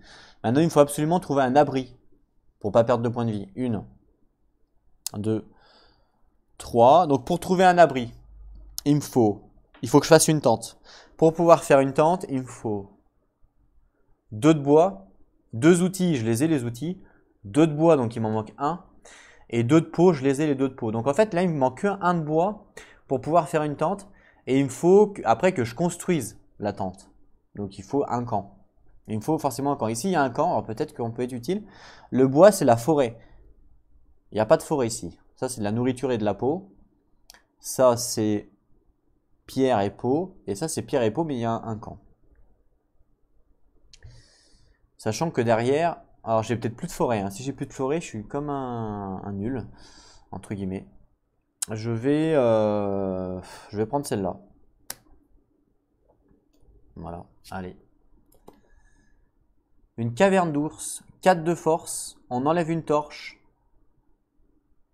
Maintenant, il me faut absolument trouver un abri pour pas perdre de points de vie. 1, 2, 3. Donc pour trouver un abri, il faut que je fasse une tente. Pour pouvoir faire une tente, il me faut 2 de bois, 2 outils, je les ai les outils, 2 de bois, donc il m'en manque un, et 2 de peau, je les ai les 2 de peau. Donc en fait là il me manque qu'un de bois pour pouvoir faire une tente, et il me faut après que je construise la tente. Donc il faut un camp. Il me faut forcément un camp. Ici il y a un camp, alors peut-être qu'on peut être utile. Le bois c'est la forêt. Il n'y a pas de forêt ici. Ça c'est de la nourriture et de la peau. Ça c'est pierre et peau, et ça c'est pierre et peau, mais il y a un camp. Sachant que derrière, alors j'ai peut-être plus de forêt, hein. Si j'ai plus de forêt, je suis comme un nul, entre guillemets. Je vais prendre celle-là. Voilà, allez. Une caverne d'ours, 4 de force, on enlève une torche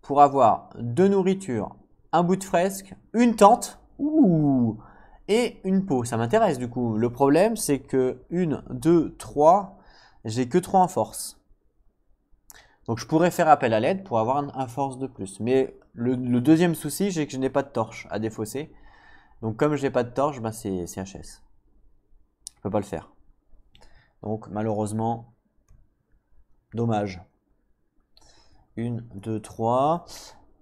pour avoir 2 nourritures, un bout de fresque, une tente, ouh, et une peau. Ça m'intéresse du coup. Le problème, c'est que 1, 2, 3, j'ai que 3 en force. Donc je pourrais faire appel à l'aide pour avoir un force de plus. Mais le deuxième souci, c'est que je n'ai pas de torche à défausser. Donc comme je n'ai pas de torche, bah c'est HS. Je peux pas le faire. Donc malheureusement, dommage. 1, 2, 3.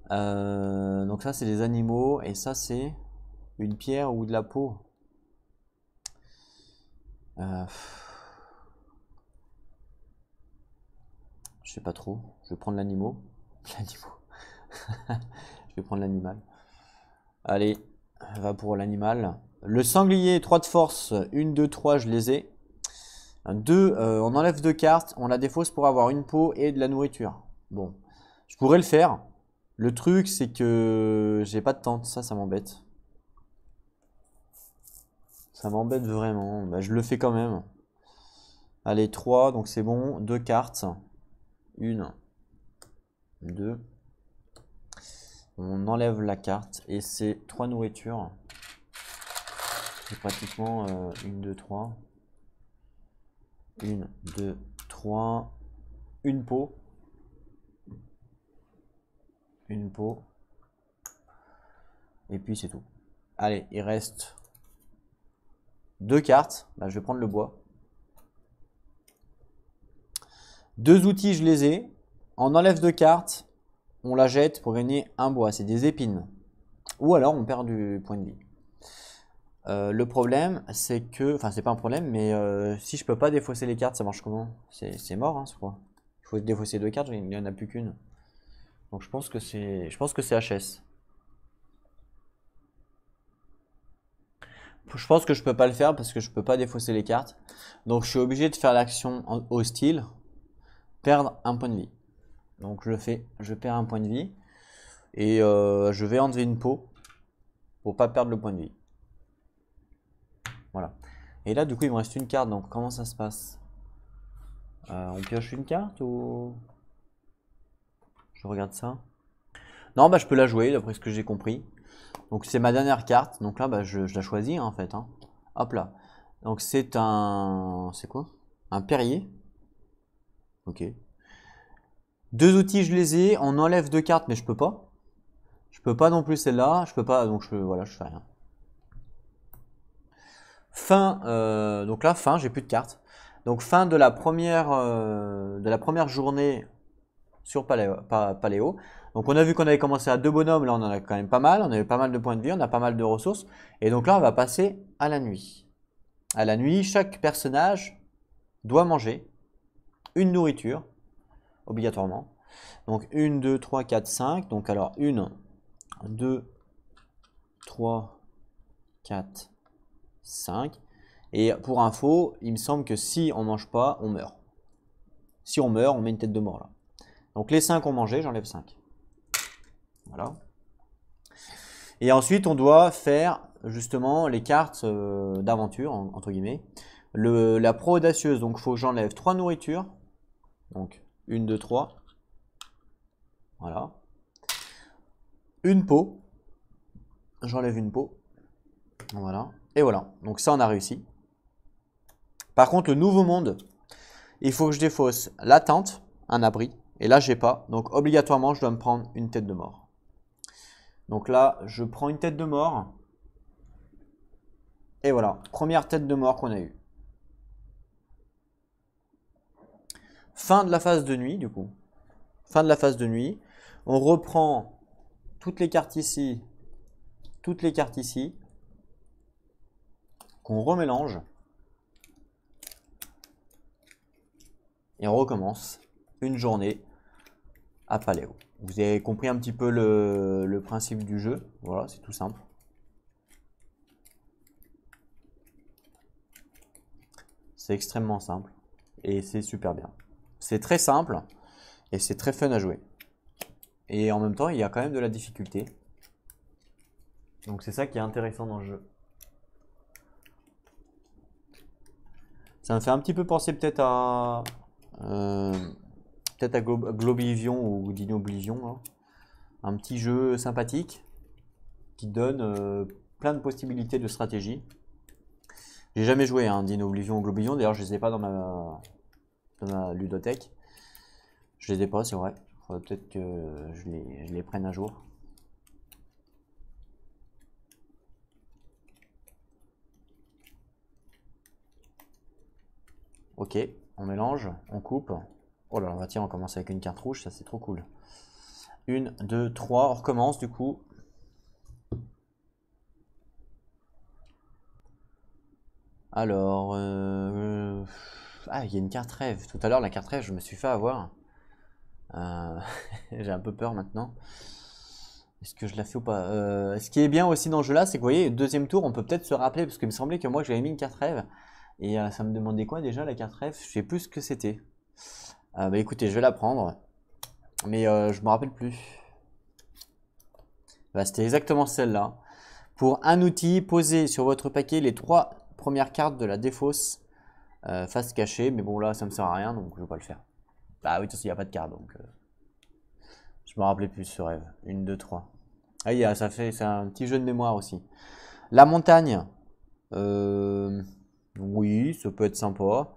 Donc ça c'est des animaux. Et ça c'est une pierre ou de la peau. Je sais pas trop. Je vais prendre l'animal. Je vais prendre l'animal. Allez, va pour l'animal. Le sanglier, 3 de force. 1, 2, 3, je les ai. 2, on enlève 2 cartes. On la défausse pour avoir une peau et de la nourriture. Bon, je pourrais le faire. Le truc, c'est que j'ai pas de tente. Ça m'embête. Ça m'embête vraiment. Bah, je le fais quand même. Allez, 3, donc c'est bon. 2 cartes. 1, 2. On enlève la carte et c'est 3 nourritures. C'est pratiquement 1, 2, 3. 1, 2, 3. Une peau. Une peau. Et puis c'est tout. Allez, il reste 2 cartes. Bah, je vais prendre le bois. 2 outils, je les ai. On enlève 2 cartes. On la jette pour gagner un bois. C'est des épines. Ou alors on perd du point de vie. Le problème, c'est que... Enfin, c'est pas un problème, mais si je peux pas défausser les cartes, ça marche comment? C'est mort, hein, je crois. Il faut défausser 2 cartes, il n'y en a plus qu'une. Donc je pense que c'est HS. Je pense que je peux pas le faire parce que je peux pas défausser les cartes. Donc je suis obligé de faire l'action hostile. Perdre un point de vie. Donc je le fais, je perds un point de vie. Et je vais enlever une peau pour pas perdre le point de vie. Voilà. Et là, du coup, il me reste une carte. Donc, comment ça se passe? On pioche une carte ou... Je regarde ça. Non, bah, je peux la jouer, d'après ce que j'ai compris. Donc, c'est ma dernière carte. Donc là, bah, je la choisis, hein, en fait. Hein. Hop là. Donc, c'est un... C'est quoi? Un perrier. Ok. 2 outils, je les ai. On enlève 2 cartes, mais je peux pas. Je peux pas non plus celle-là. Je peux pas, donc voilà, je fais rien. Fin, donc là, fin, j'ai plus de cartes. Donc fin de la première journée sur Paléo. Donc on a vu qu'on avait commencé à 2 bonhommes, là on en a quand même pas mal, on avait pas mal de points de vie, on a pas mal de ressources. Et donc là on va passer à la nuit. À la nuit, chaque personnage doit manger une nourriture, obligatoirement. Donc 1, 2, 3, 4, 5. Donc alors 1, 2, 3, 4, 5. Et pour info, il me semble que si on mange pas, on meurt. Si on meurt, on met une tête de mort là. Donc les 5 ont mangé, j'enlève 5. Voilà. Et ensuite, on doit faire justement les cartes d'aventure, entre guillemets. La pro audacieuse, donc il faut que j'enlève 3 nourritures. Donc 1, 2, 3. Voilà. Une peau. J'enlève une peau. Voilà. Et voilà. Donc ça, on a réussi. Par contre, le nouveau monde, il faut que je défausse la tente, un abri. Et là, j'ai pas. Donc obligatoirement, je dois me prendre une tête de mort. Donc là, je prends une tête de mort. Et voilà, première tête de mort qu'on a eue. Fin de la phase de nuit, du coup. Fin de la phase de nuit. On reprend toutes les cartes ici, toutes les cartes ici, qu'on remélange. Et on recommence une journée à Paléo. Vous avez compris un petit peu le principe du jeu. Voilà, c'est tout simple. C'est extrêmement simple et c'est super bien. C'est très simple et c'est très fun à jouer. Et en même temps, il y a quand même de la difficulté. Donc c'est ça qui est intéressant dans le jeu. Ça me fait un petit peu penser peut-être à Globivion ou Dinoblivion, hein. Un petit jeu sympathique qui donne plein de possibilités de stratégie. J'ai jamais joué à un Dinoblivion ou Globivion, d'ailleurs je les ai pas dans ma ludothèque. Je les ai pas, c'est vrai. Faudrait peut-être que je les prenne un jour. Ok, on mélange, on coupe. Oh là là, tiens, on commence avec une carte rouge, ça c'est trop cool. 1, 2, 3, on recommence du coup. Alors, ah, il y a une carte rêve. Tout à l'heure, la carte rêve, je me suis fait avoir. J'ai un peu peur maintenant. Est-ce que je la fais ou pas? Ce qui est bien aussi dans ce jeu-là, c'est que vous voyez, deuxième tour, on peut peut-être se rappeler, parce qu'il me semblait que moi j'avais mis une carte rêve. Et ça me demandait quoi déjà la carte rêve? Je sais plus ce que c'était. Bah écoutez, je vais la prendre. Mais je me rappelle plus. Bah, c'était exactement celle-là. Pour un outil, posez sur votre paquet les 3 premières cartes de la défausse face cachée. Mais bon là, ça me sert à rien, donc je vais pas le faire. Bah oui, de toute façon, il n'y a pas de carte, donc je me rappelais plus ce rêve. 1, 2, 3. Ah, c'est un petit jeu de mémoire aussi. La montagne. Oui, ça peut être sympa.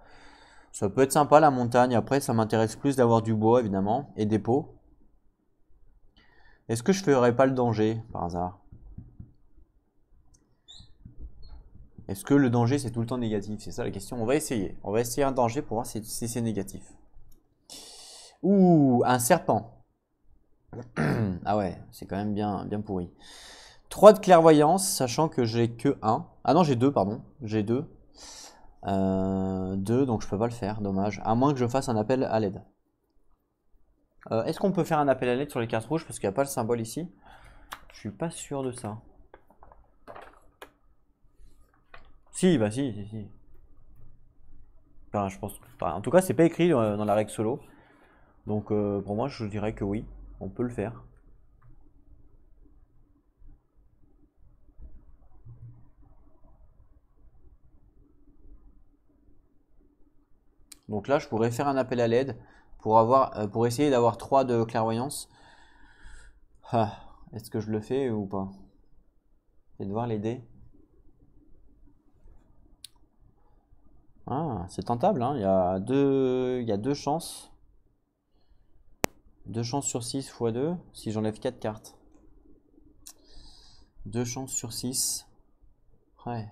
Ça peut être sympa la montagne. Après, ça m'intéresse plus d'avoir du bois, évidemment, et des pots. Est-ce que je ferais pas le danger, par hasard? Est-ce que le danger, c'est tout le temps négatif? C'est ça la question. On va essayer. On va essayer un danger pour voir si c'est négatif. Ouh, un serpent. Ah ouais, c'est quand même bien, bien pourri. 3 de clairvoyance, sachant que j'ai que 1. Ah non, j'ai 2, pardon. J'ai 2. 2, donc je peux pas le faire, dommage. À moins que je fasse un appel à l'aide. Est-ce qu'on peut faire un appel à l'aide sur les cartes rouges? Parce qu'il n'y a pas le symbole ici. Je suis pas sûr de ça. Si, bah si. Enfin, je pense. Enfin, en tout cas, c'est pas écrit dans la règle solo. Donc pour moi, je dirais que oui, on peut le faire. Donc là, je pourrais faire un appel à l'aide pour essayer d'avoir 3 de clairvoyance. Ah, est-ce que je le fais ou pas? Je vais devoir l'aider. Ah, c'est tentable, hein. Il y a deux chances. 2 chances sur 6 x 2 si j'enlève 4 cartes. 2 chances sur 6. Ouais.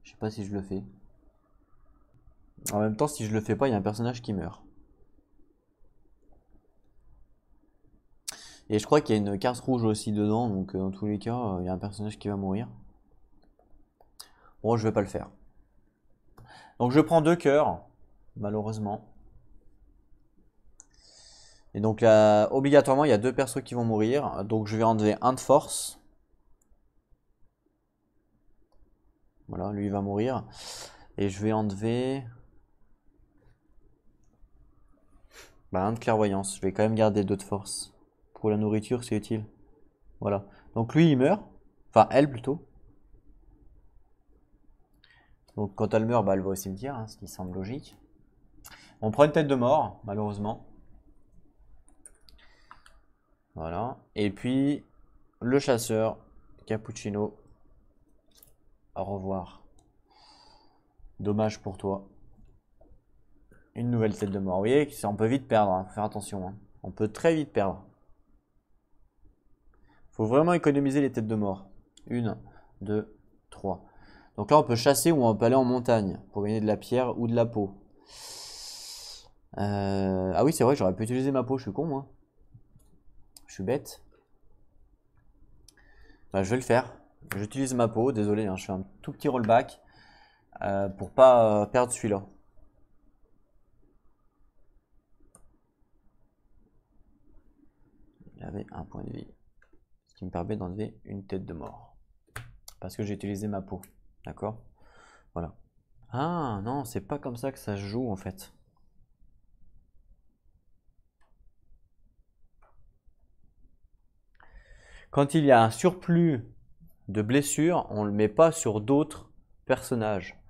Je sais pas si je le fais. En même temps, si je le fais pas, il y a un personnage qui meurt. Et je crois qu'il y a une carte rouge aussi dedans, donc dans tous les cas, il y a un personnage qui va mourir. Bon, je vais pas le faire. Donc je prends 2 cœurs, malheureusement. Et donc là, obligatoirement, il y a 2 persos qui vont mourir. Donc je vais enlever un de force. Voilà, lui il va mourir. Et je vais enlever un de clairvoyance. Je vais quand même garder 2 de force. Pour la nourriture, c'est utile. Voilà. Donc lui il meurt. Enfin, elle plutôt. Donc quand elle meurt, elle va au cimetière, hein, ce qui semble logique. On prend une tête de mort, malheureusement. Voilà. Et puis, le chasseur, Cappuccino. Au revoir. Dommage pour toi. Une nouvelle tête de mort. Vous voyez, on peut vite perdre, hein. Faut faire attention, hein. On peut très vite perdre. Faut vraiment économiser les têtes de mort. 1, 2, 3. Donc là, on peut chasser ou on peut aller en montagne pour gagner de la pierre ou de la peau. Ah oui, c'est vrai, j'aurais pu utiliser ma peau, je suis con, moi. Je suis bête. Bah, je vais le faire. J'utilise ma peau, désolé, hein, je fais un tout petit rollback pour pas perdre celui-là. Il avait un point de vie. Ce qui me permet d'enlever une tête de mort. Parce que j'ai utilisé ma peau. D'accord? Voilà. Ah non, c'est pas comme ça que ça se joue en fait. Quand il y a un surplus de blessures, on ne le met pas sur d'autres personnages.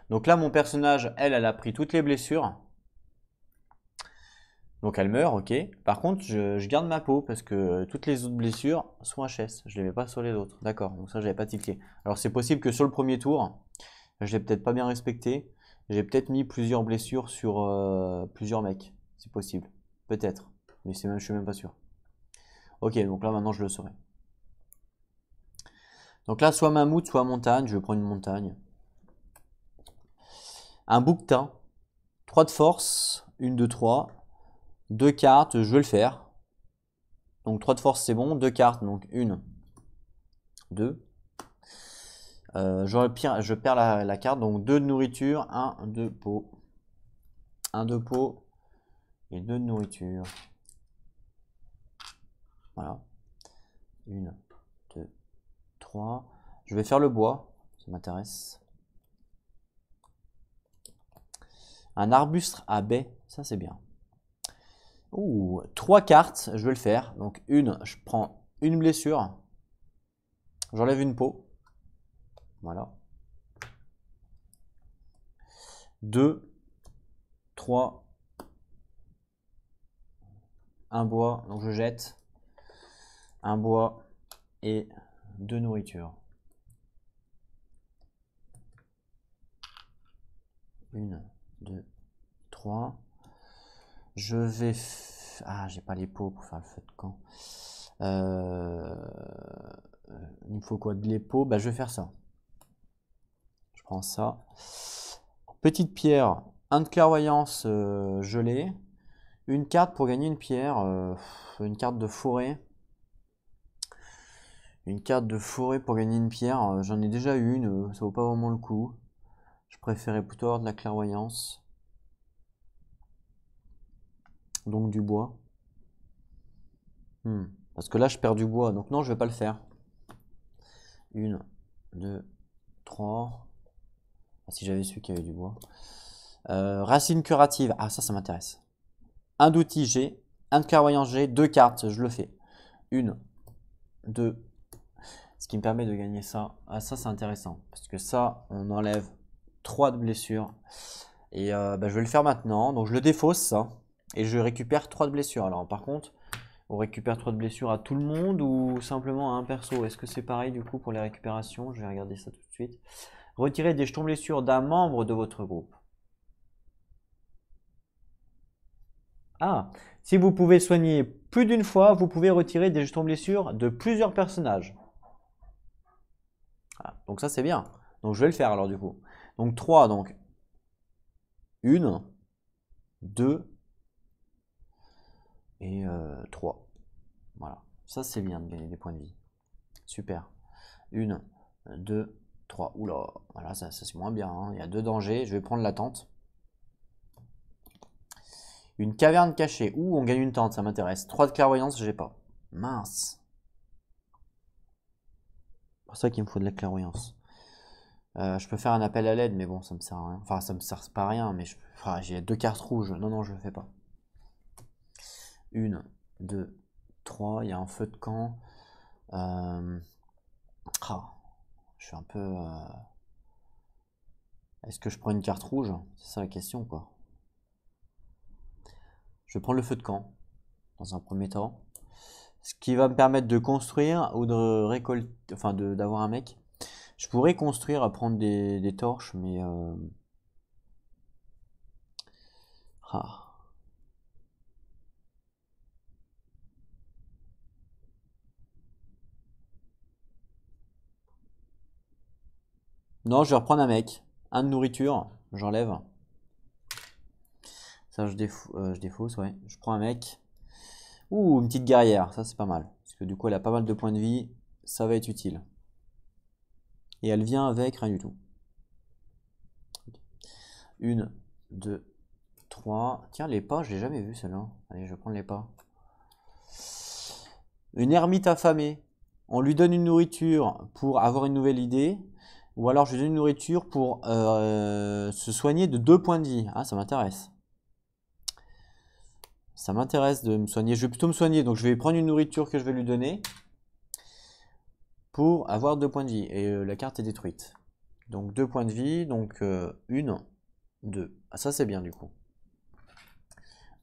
Donc là, mon personnage, elle a pris toutes les blessures. Donc elle meurt, ok. Par contre, je garde ma peau parce que toutes les autres blessures sont HS. Je les mets pas sur les autres. D'accord, donc ça, j'avais pas tilté. Alors c'est possible que sur le premier tour, je l'ai peut-être pas bien respecté. J'ai peut-être mis plusieurs blessures sur plusieurs mecs. C'est possible. Peut-être. Mais je suis même pas sûr. Ok, donc là maintenant je le saurai. Donc là, soit mammouth, soit montagne. Je vais prendre une montagne. Un bouquetin. 3 de force. 1, 2, 3. 2 cartes, je vais le faire. Donc 3 de force, c'est bon. 2 cartes, donc 1, 2. Je perds la carte, donc 2 de nourriture, 1 de peau. 1 de peau et 2 de nourriture. Voilà. 1, 2, 3. Je vais faire le bois, ça m'intéresse. Un arbuste à baie, ça c'est bien. Ouh, 3 cartes, je vais le faire. Donc je prends une blessure. J'enlève une peau. Voilà. 2, 3, un bois, donc je jette. Un bois et 2 nourritures. 1, 2, 3. Je vais... Ah, j'ai pas les pots pour faire le feu de camp. Il me faut quoi? De l'épeau? Bah, je vais faire ça. Je prends ça. Petite pierre, un de clairvoyance gelée. Une carte pour gagner une pierre. Une carte de forêt. Une carte de forêt pour gagner une pierre. J'en ai déjà une. Ça vaut pas vraiment le coup. Je préférais plutôt avoir de la clairvoyance. Donc du bois. Parce que là, je perds du bois. Donc non, je vais pas le faire. 1, 2, 3. Ah, si j'avais su qu'il y avait du bois. Racine curative. Ah, ça m'intéresse. Un d'outil G. Un de clairvoyance G. 2 cartes. Je le fais. 1, 2. Ce qui me permet de gagner ça. Ah, ça, c'est intéressant. Parce que ça, on enlève 3 de blessures. Et bah, je vais le faire maintenant. Donc, je le défausse, ça. Et je récupère 3 de blessures. Alors, par contre, on récupère 3 de blessures à tout le monde ou simplement à un perso? Est-ce que c'est pareil du coup pour les récupérations? Je vais regarder ça tout de suite. Retirez des jetons blessures d'un membre de votre groupe. Ah, si vous pouvez soigner plus d'une fois, vous pouvez retirer des jetons blessures de plusieurs personnages. Ah, donc ça c'est bien. Donc je vais le faire alors du coup. Donc 3, donc 1, 2 et 3. Voilà. Ça c'est bien de gagner des points de vie. Super. 1, 2, 3. Oula, voilà, ça c'est moins bien, hein. Il y a 2 dangers. Je vais prendre la tente. Une caverne cachée. Ouh, on gagne une tente, ça m'intéresse. 3 de clairvoyance, j'ai pas. Mince. C'est pour ça qu'il me faut de la clairvoyance. Je peux faire un appel à l'aide, mais bon, ça me sert à rien. Enfin, ça me sert pas à rien, mais j'ai 2 cartes rouges. Non, non, je le fais pas. 1, 2, 3. Il y a un feu de camp. Je suis un peu... Est-ce que je prends une carte rouge? C'est ça la question, quoi. Je vais prendre le feu de camp, dans un premier temps. Ce qui va me permettre de construire ou de récolter... Enfin, d'avoir un mec. Je pourrais construire à prendre des torches, mais... Ah. Non, je vais reprendre un mec. Un de nourriture, j'enlève. Ça, je défausse, ouais. Je prends un mec. Ouh, une petite guerrière, ça c'est pas mal. Parce que du coup, elle a pas mal de points de vie. Ça va être utile. Et elle vient avec rien du tout. Une, deux, trois. Tiens, les pas, je l'ai jamais vu celle-là. Allez, je vais prendre les pas. Une ermite affamée. On lui donne une nourriture pour avoir une nouvelle idée. Ou alors je lui donne une nourriture pour se soigner de 2 points de vie. Ah, ça m'intéresse. Ça m'intéresse de me soigner. Je vais plutôt me soigner. Donc je vais prendre une nourriture que je vais lui donner pour avoir 2 points de vie. Et la carte est détruite. Donc 2 points de vie. Donc une, deux. Ah, ça c'est bien du coup.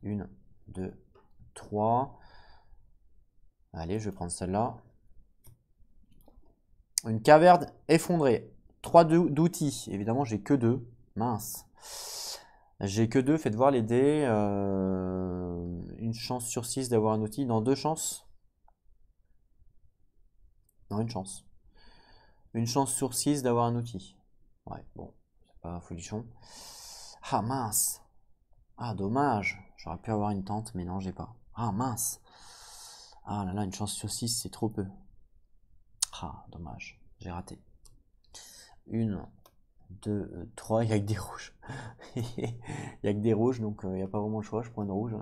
Une, deux, trois. Allez, je vais prendre celle-là. Une caverne effondrée. 3 d'outils. Évidemment, j'ai que 2. Mince. J'ai que 2. Faites voir les dés. Une chance sur 6 d'avoir un outil. Non, 2 chances. Non, une chance. Une chance sur 6 d'avoir un outil. Ouais, bon. C'est pas folichon. Ah, mince. Ah, dommage. J'aurais pu avoir une tente, mais non, j'ai pas. Ah, mince. Ah là là, une chance sur 6, c'est trop peu. Ah, dommage. J'ai raté. Une, deux, trois, il n'y a que des rouges. Il n'y a que des rouges, donc il n'y a pas vraiment le choix, je prends une rouge.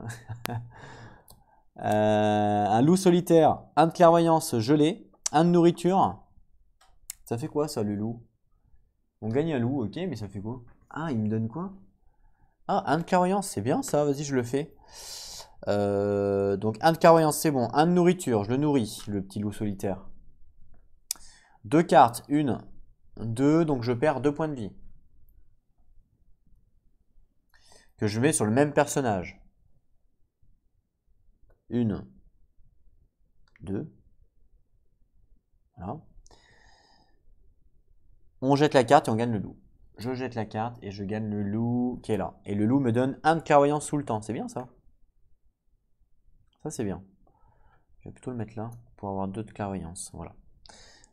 Un loup solitaire, un de clairvoyance gelé, un de nourriture. Ça fait quoi ça, le loup? On gagne un loup, ok, mais ça fait quoi? Ah, il me donne quoi? Ah, un de clairvoyance, c'est bien ça, vas-y, je le fais. Donc un de clairvoyance, c'est bon. Un de nourriture, je le nourris, le petit loup solitaire. 2 cartes, une, deux, donc je perds 2 points de vie. Que je mets sur le même personnage. Une, deux. Voilà. On jette la carte et on gagne le loup. Je jette la carte et je gagne le loup qui est là. Et le loup me donne un de clairvoyance tout le temps. C'est bien ça? Ça c'est bien. Je vais plutôt le mettre là pour avoir 2 de clairvoyance. Voilà.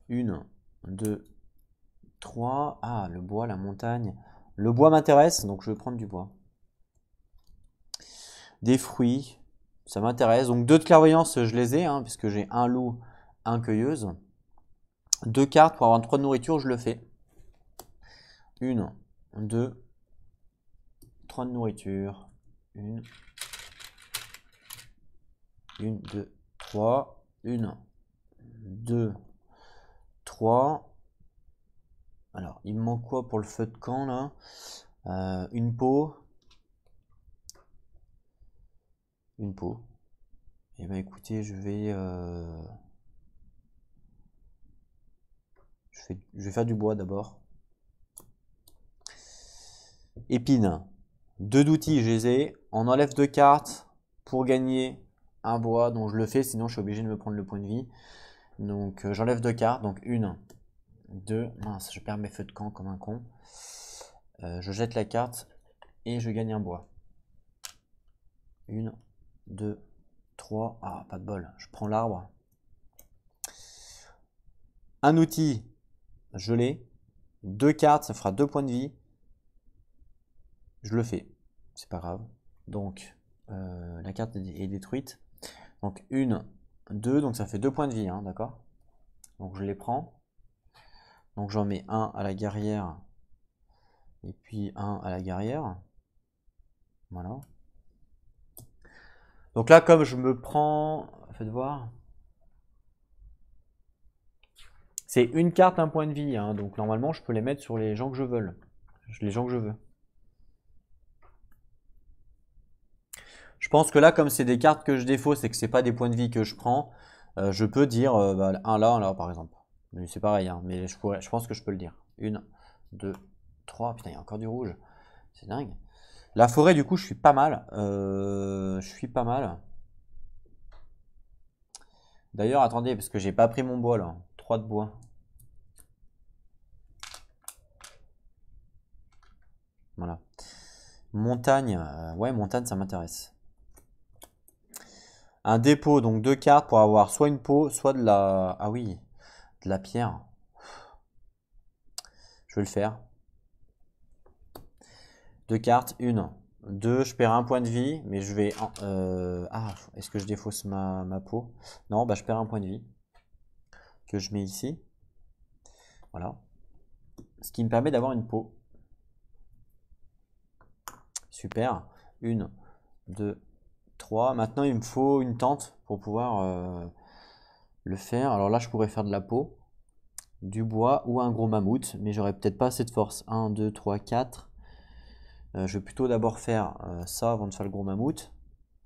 Une, deux, trois. Ah, le bois, la montagne. Le bois m'intéresse, donc je vais prendre du bois. Des fruits, ça m'intéresse. Donc 2 de clairvoyance, je les ai, hein, puisque j'ai un loup, un cueilleuse. 2 cartes pour avoir 3 de nourriture, je le fais. Une, deux, 3 de nourriture. Une, deux, trois. Une, deux, trois. Alors, il me manque quoi pour le feu de camp là? Une peau. Une peau. Et ben écoutez, je vais faire du bois d'abord. Épine. 2 d'outils, je les ai. On enlève 2 cartes pour gagner un bois, donc je le fais, sinon je suis obligé de me prendre le point de vie. Donc j'enlève 2 cartes, donc une, deux. Mince, je perds mes feux de camp comme un con. Je jette la carte et je gagne un bois. Une, deux, trois. Ah, pas de bol. Je prends l'arbre. Un outil, je l'ai. 2 cartes, ça fera 2 points de vie. Je le fais. C'est pas grave. Donc, la carte est détruite. Donc, une, deux, donc ça fait 2 points de vie, hein, d'accord? Donc, je les prends. Donc, j'en mets un à la guerrière. Et puis un à la guerrière. Voilà. Donc là, comme je me prends... Faites voir. C'est une carte, un point de vie, hein, donc normalement je peux les mettre sur les gens que je veux. Les gens que je veux. Je pense que là, comme c'est des cartes que je défausse et que c'est pas des points de vie que je prends, je peux dire bah, un là par exemple. Mais c'est pareil, hein, mais je pense que je peux le dire. Une, deux, trois. Putain, il y a encore du rouge. C'est dingue. La forêt, du coup, je suis pas mal. Je suis pas mal. D'ailleurs, attendez, parce que j'ai pas pris mon bois là. 3 de bois. Voilà. Montagne, ouais, montagne, ça m'intéresse. Un dépôt, donc 2 cartes pour avoir soit une peau, soit de la... Ah oui, de la pierre. Je vais le faire. 2 cartes, 1, 2, je perds un point de vie, mais je vais... ah, est-ce que je défausse ma peau? Non, bah je perds un point de vie. Que je mets ici. Voilà. Ce qui me permet d'avoir une peau. Super. 1, 2, 3. Maintenant, il me faut une tente pour pouvoir le faire. Alors là, je pourrais faire de la peau, du bois ou un gros mammouth, mais j'aurais peut-être pas assez de force. 1, 2, 3, 4. Je vais plutôt d'abord faire ça avant de faire le gros mammouth.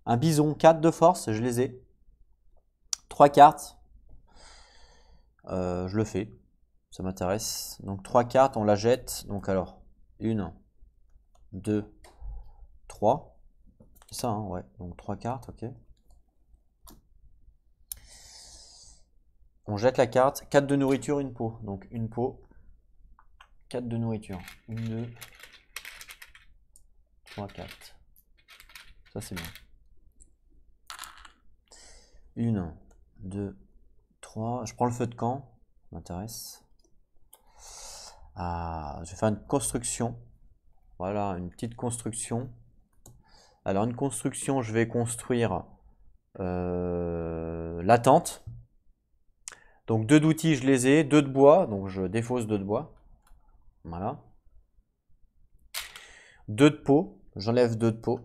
Un bison, 4 de force, je les ai. 3 cartes. Je le fais. Ça m'intéresse. Donc 3 cartes, on la jette. Donc alors, 1, 2, 3. C'est ça, hein, ouais. Donc 3 cartes, ok. On jette la carte. 4 de nourriture, une peau. Donc une peau. 4 de nourriture. 1, 2, 3, 4. Ça c'est bien. 1, 2, 3. Je prends le feu de camp. Ça m'intéresse. Ah, je vais faire une construction. Voilà, une petite construction. Alors une construction, je vais construire la tente. Donc 2 d'outils, je les ai. 2 de bois, donc je défausse 2 de bois. Voilà. 2 de peau, j'enlève 2 de peau.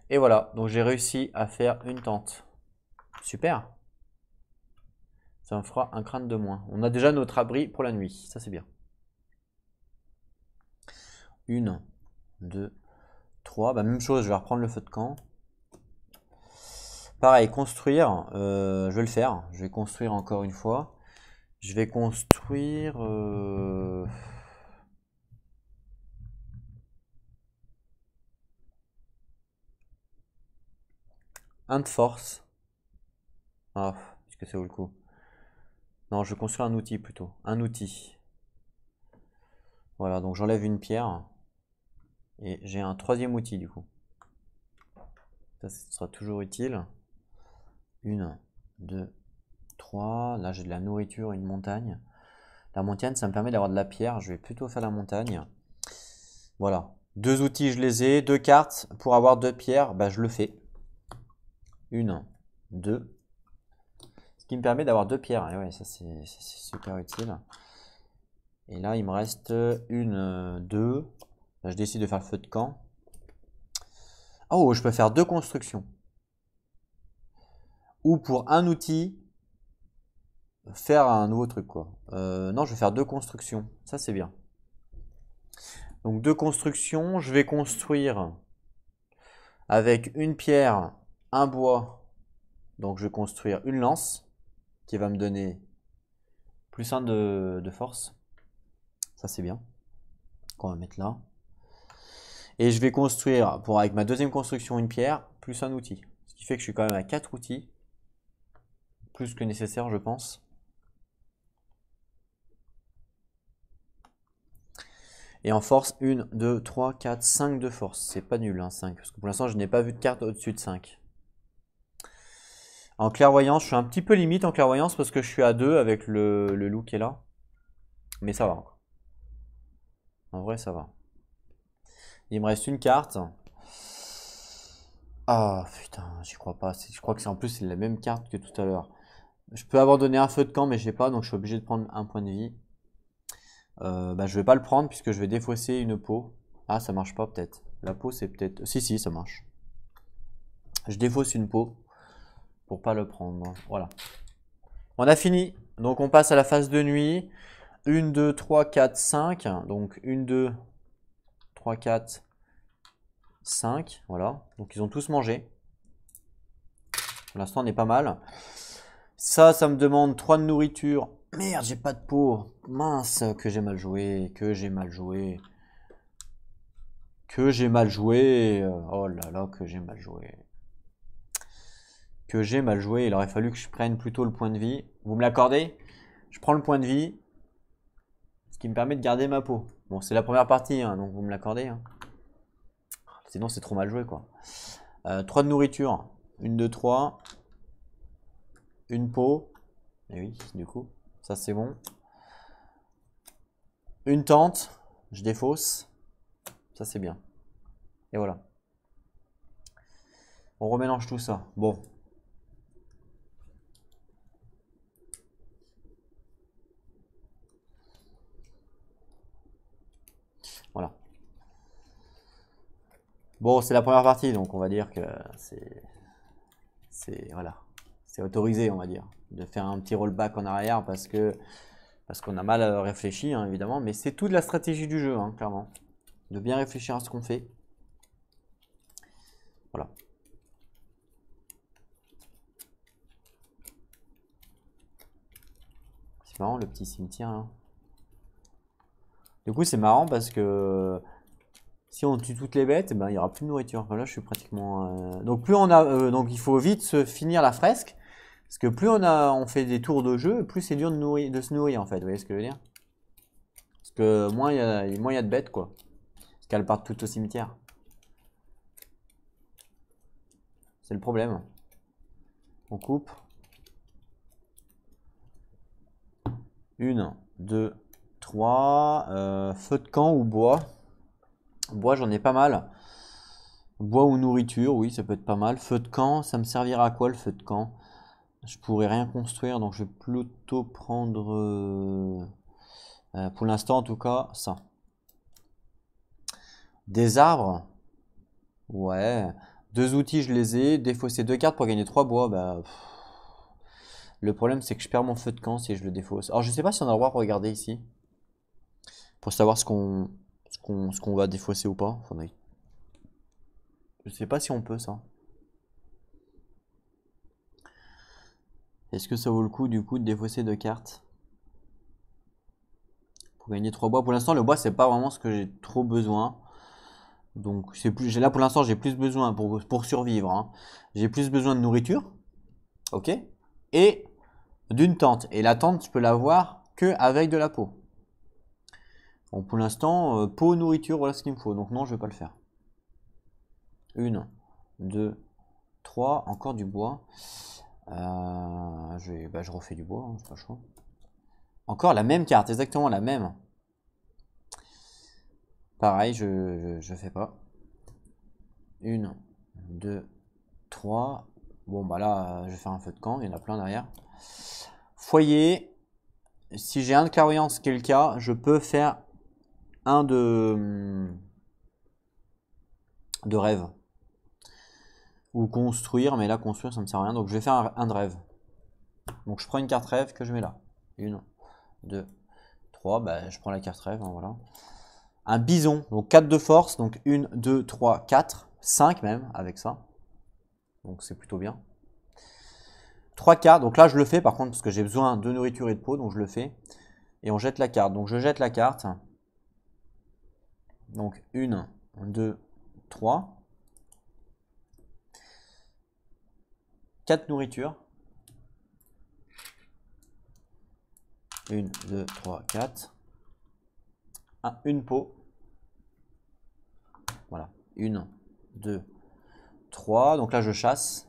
Et voilà, donc j'ai réussi à faire une tente. Super. Ça me fera un crâne de moins. On a déjà notre abri pour la nuit, ça c'est bien. 1, 2, 3. Bah, même chose, je vais reprendre le feu de camp. Pareil, construire, je vais le faire. Je vais construire encore une fois. Je vais construire... un de force. Ah, est-ce que ça vaut le coup? Non, je vais construire un outil plutôt. Un outil. Voilà, donc j'enlève une pierre. Et j'ai un troisième outil du coup. Ça sera toujours utile. 1, 2, 3. Là, j'ai de la nourriture, une montagne. La montagne, ça me permet d'avoir de la pierre. Je vais plutôt faire la montagne. Voilà. 2 outils, je les ai. 2 cartes. Pour avoir 2 pierres, bah, je le fais. 1, 2. Ce qui me permet d'avoir 2 pierres. Et ouais, ça, c'est super utile. Et là, il me reste 1, 2. Là, je décide de faire le feu de camp. Oh, je peux faire 2 constructions. Ou pour un outil, faire un nouveau truc, quoi. Non, je vais faire 2 constructions. Ça, c'est bien. Donc 2 constructions. Je vais construire avec une pierre, un bois. Donc je vais construire une lance qui va me donner plus 1 de force. Ça, c'est bien. On va mettre là. Et je vais construire, avec ma deuxième construction, une pierre, plus un outil. Ce qui fait que je suis quand même à 4 outils. Plus que nécessaire, je pense. Et en force, 1, 2, 3, 4, 5 de force. C'est pas nul, hein, 5. Parce que pour l'instant, je n'ai pas vu de carte au-dessus de 5. En clairvoyance, je suis un petit peu limite en clairvoyance parce que je suis à 2 avec le loup qui est là. Mais ça va. En vrai, ça va. Il me reste une carte. Ah putain, j'y crois pas. Je crois que c'est en plus c'est la même carte que tout à l'heure. Je peux abandonner un feu de camp, mais je sais pas, donc je suis obligé de prendre un point de vie. Bah, je vais pas le prendre puisque je vais défausser une peau. Ah, ça marche pas peut-être. La peau, c'est peut-être... Si, ça marche. Je défausse une peau pour pas le prendre. Voilà. On a fini. Donc on passe à la phase de nuit. 1, 2, 3, 4, 5. Donc 1, 2, 3, 4, 5. Voilà. Donc ils ont tous mangé. Pour l'instant, on est pas mal. Ça me demande 3 de nourriture. Merde, j'ai pas de peau. Mince, que j'ai mal joué. Que j'ai mal joué. Que j'ai mal joué. Oh là là, que j'ai mal joué. Que j'ai mal joué. Il aurait fallu que je prenne plutôt le point de vie. Vous me l'accordez? Je prends le point de vie. Ce qui me permet de garder ma peau. Bon, c'est la première partie, hein, donc vous me l'accordez. Hein. Sinon, c'est trop mal joué, quoi. 3 de nourriture. 1, 2, 3. Une peau. Et oui, du coup, ça c'est bon. Une tente, je défausse. Ça, c'est bien. Et voilà. On remélange tout ça. Bon. Voilà. Bon, c'est la première partie, donc on va dire que voilà, c'est autorisé, on va dire, de faire un petit rollback en arrière parce qu'on a mal réfléchi, hein, évidemment, mais c'est toute la stratégie du jeu, hein, clairement, de bien réfléchir à ce qu'on fait. Voilà. C'est marrant le petit cimetière là. Du coup, c'est marrant parce que si on tue toutes les bêtes, ben, il n'y aura plus de nourriture. Enfin, là, je suis pratiquement. Donc, plus on a. Donc, il faut vite se finir la fresque. Parce que plus on fait des tours de jeu, plus c'est dur de se nourrir en fait. Vous voyez ce que je veux dire? Parce que moins il y a de bêtes quoi. Parce qu'elles partent toutes au cimetière. C'est le problème. On coupe. 1, 2, 3. Feu de camp ou bois. Bois, j'en ai pas mal. Bois ou nourriture, oui, ça peut être pas mal. Feu de camp, ça me servira à quoi le feu de camp? Je pourrais rien construire, donc je vais plutôt prendre, pour l'instant en tout cas, ça. Des arbres? Ouais. 2 outils, je les ai. Défausser 2 cartes pour gagner 3 bois. Bah, le problème, c'est que je perds mon feu de camp si je le défausse. Alors, je sais pas si on a le droit de regarder ici. Pour savoir ce qu'on va défausser ou pas. Je sais pas si on peut ça. Est-ce que ça vaut le coup du coup de défausser 2 cartes pour gagner 3 bois? Pour l'instant, le bois, c'est pas vraiment ce que j'ai trop besoin. Donc, là pour l'instant, j'ai plus besoin pour survivre, hein. J'ai plus besoin de nourriture. Ok. Et d'une tente. Et la tente, je peux l'avoir que avec de la peau. Donc pour l'instant, peau, nourriture, voilà ce qu'il me faut. Donc non, je vais pas le faire. 1, 2, 3, encore du bois. Je refais du bois, hein, c'est pas le choix. Encore la même carte, exactement la même. Pareil, je fais pas. 1, 2, 3. Bon bah là, je vais faire un feu de camp, il y en a plein derrière. Foyer. Si j'ai un de clairvoyance, qui est le cas, je peux faire un de rêve. Ou construire, mais là construire ça me sert à rien, donc je vais faire un de rêve. Donc je prends une carte rêve que je mets là. 1, 2, 3, bah, je prends la carte rêve, hein, voilà. Un bison, donc 4 de force, donc 1, 2, 3, 4, 5 même avec ça. Donc c'est plutôt bien. 3 cartes, donc là je le fais par contre parce que j'ai besoin de nourriture et de peau, donc je le fais. Et on jette la carte, donc je jette la carte. Donc 1, 2, 3. 4 nourritures. 1, 2, 3, 4. Une peau. Voilà. 1, 2, 3. Donc là, je chasse.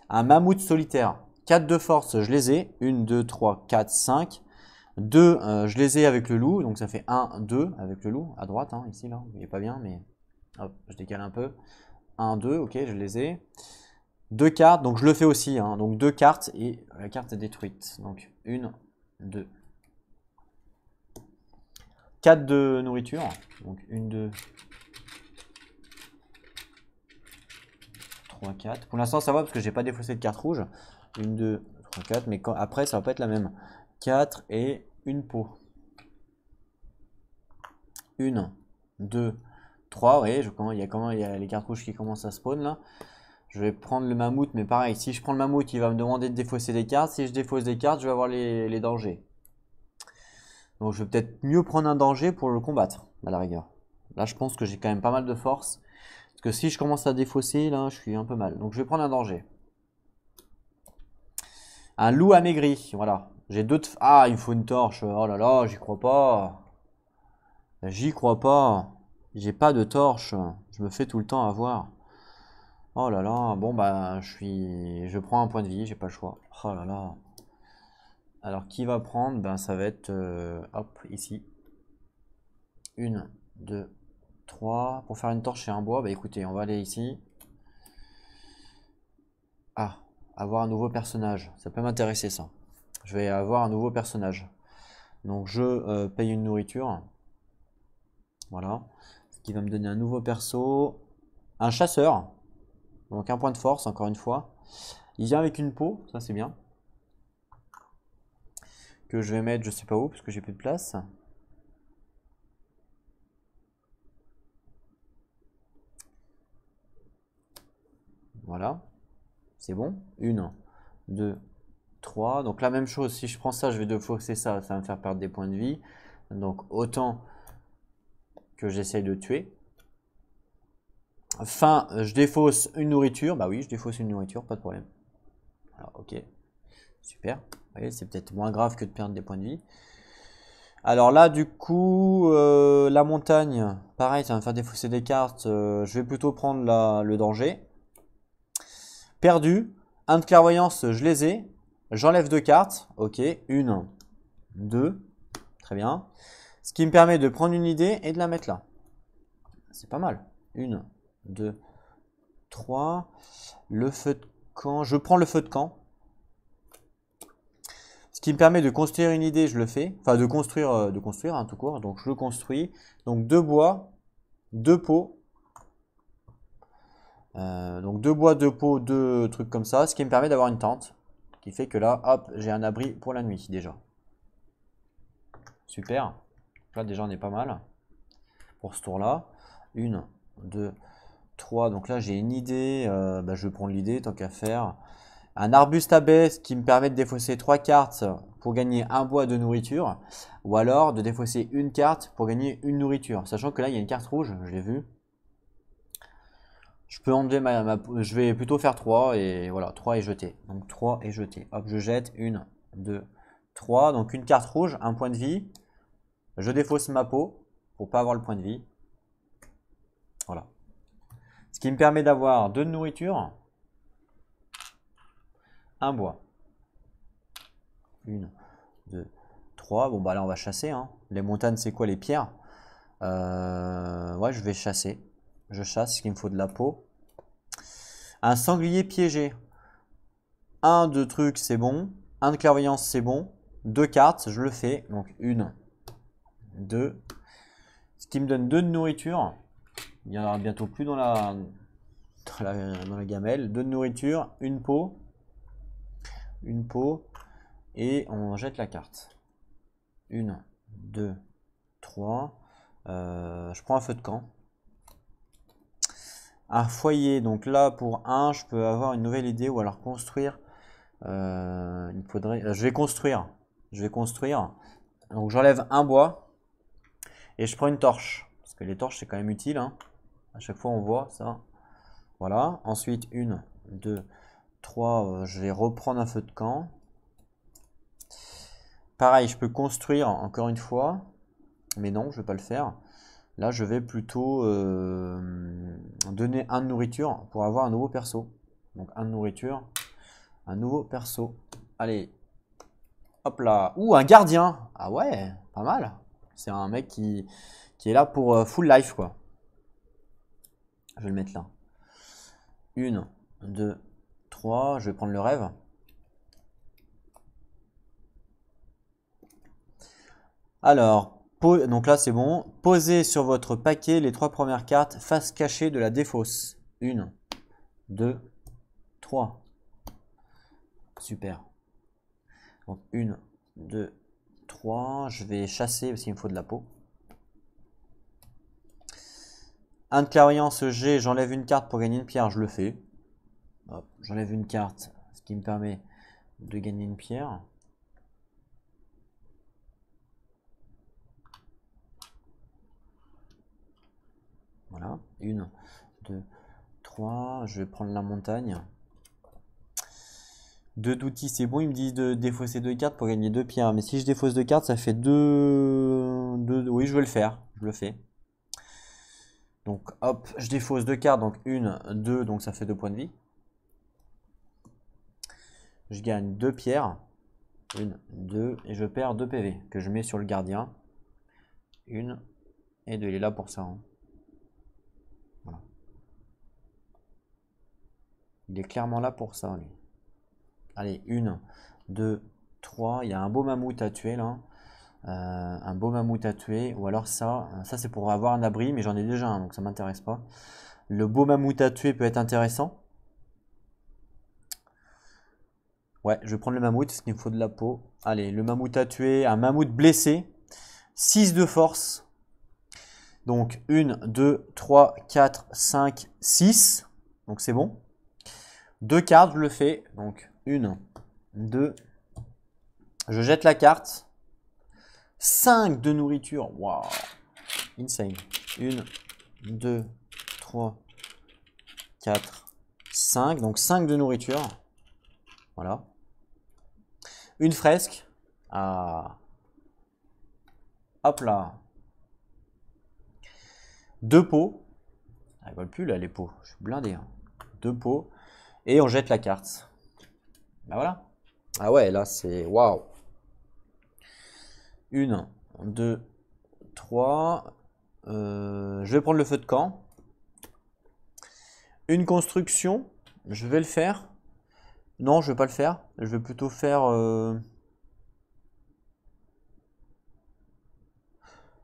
Un mammouth solitaire. 4 de force, je les ai. 1, 2, 3, 4, 5. 2, je les ai avec le loup. Donc ça fait 1, 2 avec le loup. À droite, hein, ici, là. Vous voyez pas bien, mais hop, je décale un peu. 1, 2, ok, je les ai. 2 cartes, donc je le fais aussi. Hein, donc 2 cartes et la carte est détruite. Donc 1, 2. 4 de nourriture. Donc 1, 2, 3, 4. Pour l'instant, ça va parce que j'ai pas défaussé de carte rouge. 1, 2, 3, 4. Mais après, ça va pas être la même. 4 et une peau. 1, 2, 3. Vous voyez, il y a les cartes rouges qui commencent à spawn là. Je vais prendre le mammouth, mais pareil, si je prends le mammouth, il va me demander de défausser des cartes. Si je défausse des cartes, je vais avoir les dangers. Donc je vais peut-être mieux prendre un danger pour le combattre, à la rigueur. Là, je pense que j'ai quand même pas mal de force. Parce que si je commence à défausser, là, je suis un peu mal. Donc je vais prendre un danger. Un loup amaigri, voilà. J'ai deux de... Ah, il me faut une torche. Oh là là, j'y crois pas. J'y crois pas. J'ai pas de torche. Je me fais tout le temps avoir. Oh là là, bon bah je prends un point de vie, j'ai pas le choix. Oh là là. Alors, qui va prendre? Ben, ça va être, hop, ici. 1, 2, 3. Pour faire une torche et un bois, bah écoutez, on va aller ici. Ah, avoir un nouveau personnage. Ça peut m'intéresser, ça. Je vais avoir un nouveau personnage. Donc, je paye une nourriture. Voilà. Ce qui va me donner un nouveau perso. Un chasseur. Donc, un point de force, encore une fois. Il vient avec une peau, ça c'est bien. Que je vais mettre, je sais pas où, parce que j'ai plus de place. Voilà. C'est bon. 1, 2, 3. Donc la même chose, si je prends ça, je vais défausser ça, ça va me faire perdre des points de vie. Donc autant que j'essaye de tuer. Fin, je défausse une nourriture. Bah oui, je défausse une nourriture, pas de problème. Alors, ok. Super. Vous voyez, c'est peut-être moins grave que de perdre des points de vie. Alors là, du coup, la montagne, pareil, ça va me faire défausser des cartes. Je vais plutôt prendre le danger. Perdu. 1 de clairvoyance, je les ai. J'enlève 2 cartes. Ok. 1, 2. Très bien. Ce qui me permet de prendre une idée et de la mettre là. C'est pas mal. 1, 2, 3. Le feu de camp. Je prends le feu de camp. Ce qui me permet de construire une idée, je le fais. Enfin, de construire hein, tout court. Donc, je le construis. Donc, 2 bois, 2 pots. Donc, 2 bois, 2 pots, 2 trucs comme ça. Ce qui me permet d'avoir une tente. Qui fait que là, hop, j'ai un abri pour la nuit déjà. Super. Là, déjà, on est pas mal. Pour ce tour-là. 1, 2, 3. Donc là, j'ai une idée. Bah, je vais prendre l'idée, tant qu'à faire. Un arbuste à baies qui me permet de défausser 3 cartes pour gagner un bois de nourriture. Ou alors de défausser une carte pour gagner une nourriture. Sachant que là, il y a une carte rouge, je l'ai vu. Je peux enlever je vais plutôt faire 3 et voilà, 3 est jeté. Donc 3 est jeté. Hop, je jette 1, 2, 3. Donc une carte rouge, un point de vie. Je défausse ma peau pour pas avoir le point de vie. Voilà. Ce qui me permet d'avoir 2 de nourriture. Un bois. 1, 2, 3. Bon, bah là, on va chasser. Hein. Les montagnes, c'est quoi? Les pierres. Ouais, je vais chasser. Je chasse, ce qu'il me faut de la peau. Un sanglier piégé. 1 de trucs, c'est bon. 1 de clairvoyance, c'est bon. 2 cartes, je le fais. Donc 1, 2. Ce qui me donne 2 de nourriture. Il n'y en aura bientôt plus dans la gamelle. 2 de nourriture, une peau. Une peau. Et on jette la carte. 1, 2, 3. Je prends un feu de camp. Un foyer, donc là pour 1, je peux avoir une nouvelle idée ou alors construire. Il faudrait, je vais construire. Donc j'enlève un bois et je prends une torche. Parce que les torches c'est quand même utile. Hein. À chaque fois on voit ça. Voilà. Ensuite 1, 2, 3. Je vais reprendre un feu de camp. Pareil, je peux construire encore une fois. Mais non, je ne vais pas le faire. Là, je vais plutôt donner 1 de nourriture pour avoir un nouveau perso. Donc 1 de nourriture, un nouveau perso. Allez, hop là. Ouh, un gardien. Ah ouais, pas mal. C'est un mec qui est là pour full life, quoi. Je vais le mettre là. 1, 2, 3. Je vais prendre le rêve. Alors, donc là c'est bon. Posez sur votre paquet les 3 premières cartes face cachée de la défausse. 1, 2, 3. Super. Donc 1, 2, 3. Je vais chasser parce qu'il me faut de la peau. 1 de clairvoyance G, j'enlève une carte pour gagner une pierre, je le fais. J'enlève une carte, ce qui me permet de gagner une pierre. Voilà, 1, 2, 3. Je vais prendre la montagne. 2 d'outils, c'est bon. Il me dit de défausser 2 cartes pour gagner 2 pierres. Mais si je défausse 2 cartes, ça fait 2. Oui, je vais le faire. Je le fais. Donc, hop, je défausse 2 cartes. Donc, 1, 2. Donc, ça fait 2 points de vie. Je gagne 2 pierres. 1, 2, et je perds 2 PV que je mets sur le gardien. 1 et 2, il est là pour ça. Hein. Voilà. Il est clairement là pour ça, lui. Allez, 1, 2, 3. Il y a un beau mammouth à tuer là. Un beau mammouth à tuer. Ou alors ça c'est pour avoir un abri, mais j'en ai déjà un, donc ça m'intéresse pas. Le beau mammouth à tuer peut être intéressant. Ouais, je vais prendre le mammouth, parce qu'il me faut de la peau. Allez, le mammouth à tuer, un mammouth blessé. 6 de force. Donc 1, 2, 3, 4, 5, 6. Donc c'est bon. 2 cartes, je le fais. Donc 1, 2. Je jette la carte. 5 de nourriture. Waouh. Insane. 1, 2, 3, 4, 5. Donc 5 de nourriture. Voilà. Une fresque. Ah. Hop là. 2 pots. Ah, ils veulent plus là les pots. Je suis blindé. Hein. 2 pots. Et on jette la carte. Ben voilà. Ah ouais, là c'est waouh. 1, 2, 3. Je vais prendre le feu de camp. Une construction. Je vais le faire. Non, je vais pas le faire. Je vais plutôt faire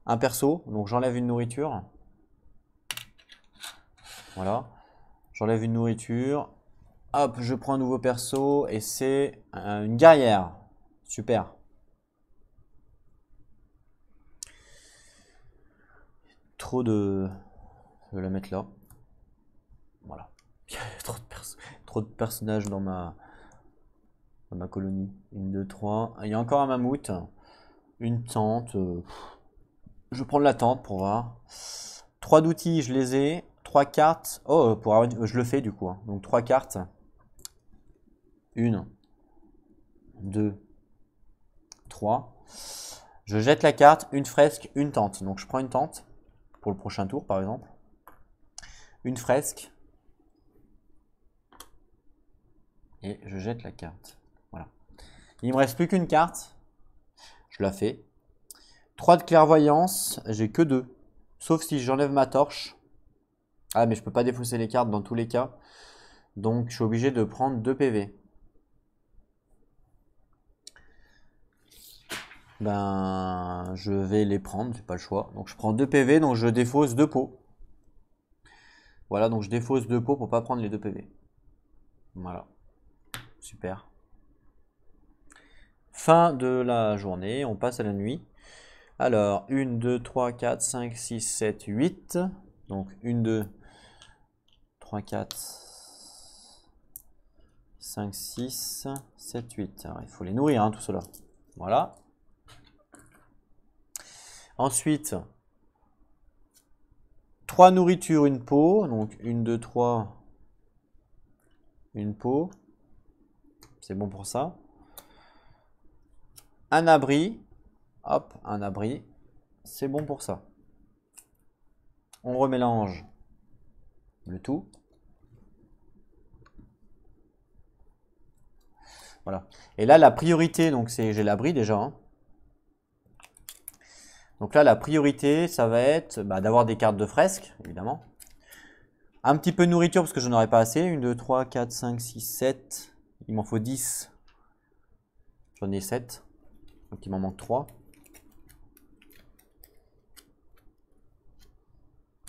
un perso. Donc j'enlève une nourriture. Voilà. J'enlève une nourriture. Hop, je prends un nouveau perso. Et c'est une guerrière. Super. Trop de... Je vais la mettre là. Voilà. Il y a trop de personnages dans ma colonie. 1, 2, 3. Il y a encore un mammouth. Une tente. Je vais prendre la tente pour voir. 3 d'outils, je les ai. 3 cartes. Oh, je le fais du coup. Hein. Donc 3 cartes. 1, 2, 3. Je jette la carte. Une fresque, une tente. Donc je prends une tente. Pour le prochain tour par exemple. Une fresque. Et je jette la carte. Voilà. Il me reste plus qu'une carte. Je la fais. 3 de clairvoyance. J'ai que 2. Sauf si j'enlève ma torche. Ah mais je peux pas défausser les cartes dans tous les cas. Donc je suis obligé de prendre 2 PV. Ben je vais les prendre, j'ai pas le choix. Donc je prends 2 PV, donc je défausse 2 pots. Voilà, donc je défausse 2 pots pour pas prendre les 2 PV. Voilà. Super. Fin de la journée, on passe à la nuit. Alors, 1, 2, 3, 4, 5, 6, 7, 8. Donc 1, 2, 3, 4, 5, 6, 7, 8. Alors, il faut les nourrir, hein, tout cela. Voilà. Ensuite, 3 nourritures, une peau. Donc 1, 2, 3, une peau. C'est bon pour ça. Un abri. Hop, un abri. C'est bon pour ça. On remélange le tout. Voilà. Et là, la priorité, donc c'est j'ai l'abri déjà. Hein. Donc là, la priorité, ça va être d'avoir des cartes de fresques, évidemment. Un petit peu de nourriture parce que je n'en aurai pas assez. 1, 2, 3, 4, 5, 6, 7. Il m'en faut 10. J'en ai 7. Donc il m'en manque 3.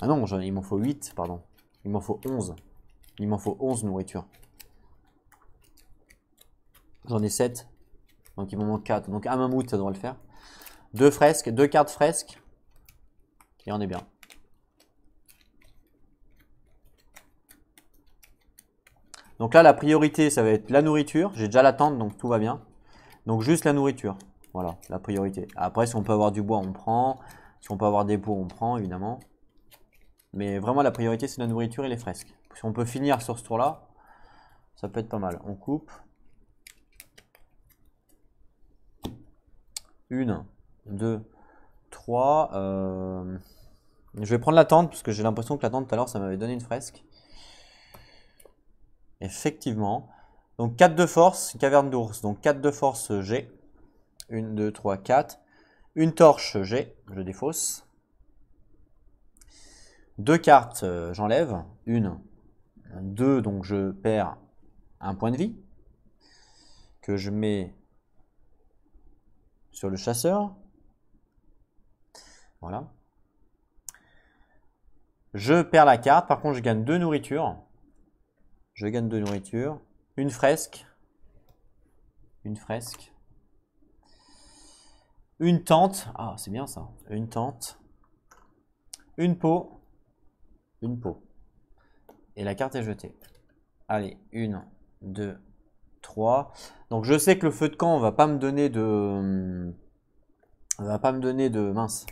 Ah non, il m'en faut 8, pardon. Il m'en faut 11. Il m'en faut 11 nourriture. J'en ai 7. Donc il m'en manque 4. Donc un mammouth, ça devrait le faire. 2 fresques, 2 cartes fresques. Et on est bien. Donc là, la priorité, ça va être la nourriture. J'ai déjà la tente, donc tout va bien. Donc juste la nourriture. Voilà, la priorité. Après, si on peut avoir du bois, on prend. Si on peut avoir des pots, on prend, évidemment. Mais vraiment, la priorité, c'est la nourriture et les fresques. Si on peut finir sur ce tour-là, ça peut être pas mal. On coupe. 1, 2, 3. Je vais prendre la tente, parce que j'ai l'impression que la tente, tout à l'heure, ça m'avait donné une fresque. Effectivement. Donc 4 de force, caverne d'ours. Donc 4 de force, j'ai. 1, 2, 3, 4. Une torche, je défausse. 2 cartes, j'enlève. 1, 2, donc je perds un point de vie. Que je mets sur le chasseur. Voilà. Je perds la carte. Par contre, je gagne 2 nourritures. Je gagne 2 nourritures. Une fresque. Une fresque. Une tente. Ah, c'est bien ça. Une tente. Une peau. Une peau. Et la carte est jetée. Allez, 1, 2, 3. Donc je sais que le feu de camp va pas me donner de... mince.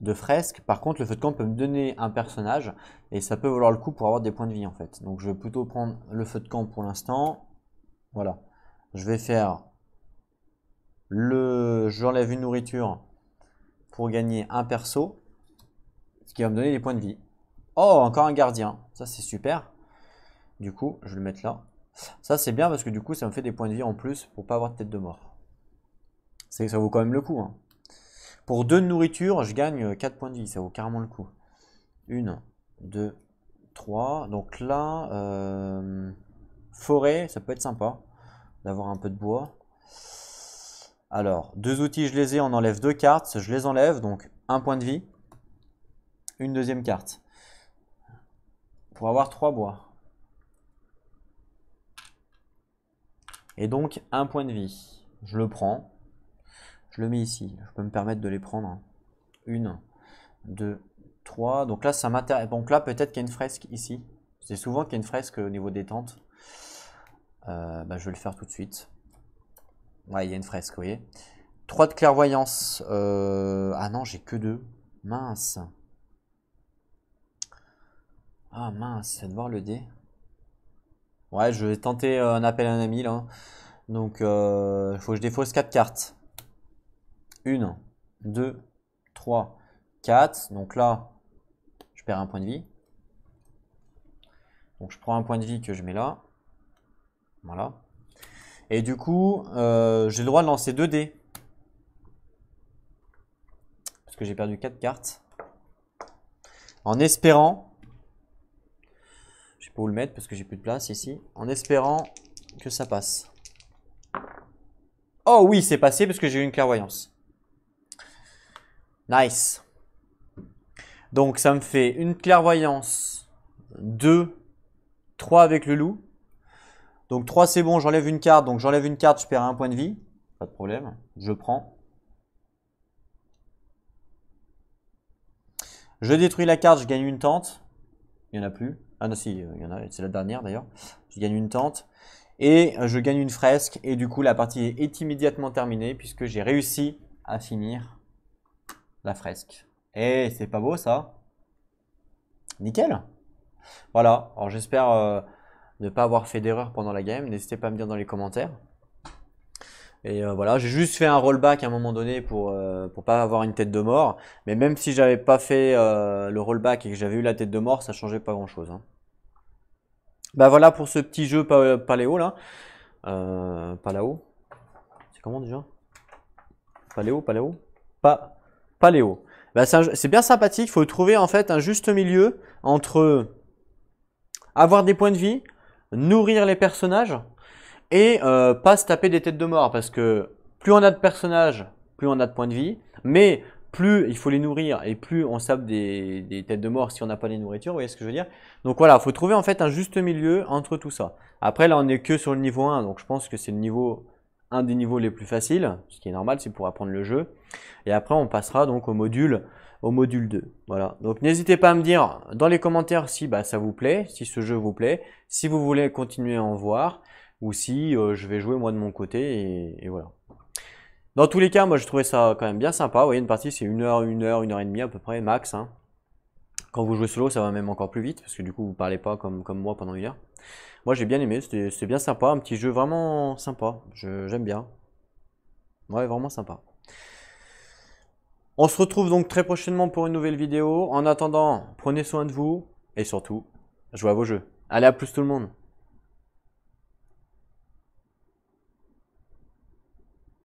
De fresque. Par contre, le feu de camp peut me donner un personnage. Et ça peut valoir le coup pour avoir des points de vie en fait. Donc je vais plutôt prendre le feu de camp pour l'instant. Voilà. Je vais faire j'enlève une nourriture pour gagner un perso. Ce qui va me donner des points de vie. Oh, encore un gardien. Ça, c'est super. Du coup, je vais le mettre là. Ça, c'est bien parce que du coup, ça me fait des points de vie en plus pour pas avoir de tête de mort. C'est que ça vaut quand même le coup. Hein. Pour 2 de nourriture, je gagne 4 points de vie. Ça vaut carrément le coup. 1, 2, 3. Donc là, forêt, ça peut être sympa d'avoir un peu de bois. Alors, 2 outils, je les ai. On enlève 2 cartes. Je les enlève. Donc, 1 point de vie. Une deuxième carte. Pour avoir 3 bois. Et donc, 1 point de vie. Je le prends. Je le mets ici. Je peux me permettre de les prendre. 1, 2, 3. Donc là, ça m'intéresse. Donc là, peut-être qu'il y a une fresque ici. C'est souvent qu'il y a une fresque au niveau des tentes. Je vais le faire tout de suite. Ouais, il y a une fresque, vous voyez. 3 de clairvoyance. Ah non, j'ai que 2. Mince. Ah mince, c'est de voir le dé. Ouais, je vais tenter un appel à un ami là. Donc, il faut que je défausse 4 cartes. 1, 2, 3, 4. Donc là, je perds un point de vie. Donc, je prends un point de vie que je mets là. Voilà. Et du coup, j'ai le droit de lancer 2 dés. Parce que j'ai perdu 4 cartes. En espérant... Je sais pas où le mettre parce que j'ai plus de place ici. En espérant que ça passe. Oh oui, c'est passé parce que j'ai eu une clairvoyance. Nice. Donc ça me fait une clairvoyance, 2, 3 avec le loup. Donc 3 c'est bon, j'enlève une carte. Donc j'enlève une carte, je perds un point de vie. Pas de problème, je prends. Je détruis la carte, je gagne une tente. Il n'y en a plus. Ah non si, il y en a, c'est la dernière d'ailleurs. Je gagne une tente. Et je gagne une fresque. Et du coup la partie est immédiatement terminée puisque j'ai réussi à finir la fresque. Et c'est pas beau ça? Nickel. Voilà, alors j'espère ne pas avoir fait d'erreur pendant la game. N'hésitez pas à me dire dans les commentaires. Et voilà, j'ai juste fait un rollback à un moment donné pour pas avoir une tête de mort. Mais même si j'avais pas fait le rollback et que j'avais eu la tête de mort, ça changeait pas grand chose. Hein. Bah voilà pour ce petit jeu paléo là. Paléo. C'est comment déjà? Paléo. Paléo. Bah, c'est bien sympathique. Il faut trouver en fait un juste milieu entre avoir des points de vie, nourrir les personnages et pas se taper des têtes de mort parce que plus on a de personnages, plus on a de points de vie, mais plus il faut les nourrir et plus on se tape des têtes de mort si on n'a pas les nourritures, vous voyez ce que je veux dire? Donc voilà, il faut trouver en fait un juste milieu entre tout ça. Après là on est que sur le niveau 1, donc je pense que c'est un des niveaux les plus faciles, ce qui est normal, c'est pour apprendre le jeu. Et après on passera donc au module 2. Voilà. Donc n'hésitez pas à me dire dans les commentaires si ça vous plaît, si ce jeu vous plaît, si vous voulez continuer à en voir ou si je vais jouer moi de mon côté et voilà. Dans tous les cas, moi je trouvais ça quand même bien sympa. Vous voyez, une partie c'est 1 heure, 1 heure, 1 heure et demie à peu près max. Hein. Quand vous jouez solo, ça va même encore plus vite parce que du coup vous parlez pas comme moi pendant 1 heure. Moi j'ai bien aimé, c'était bien sympa, un petit jeu vraiment sympa. J'aime bien. Ouais, vraiment sympa. On se retrouve donc très prochainement pour une nouvelle vidéo. En attendant, prenez soin de vous et surtout, jouez à vos jeux. Allez, à plus tout le monde.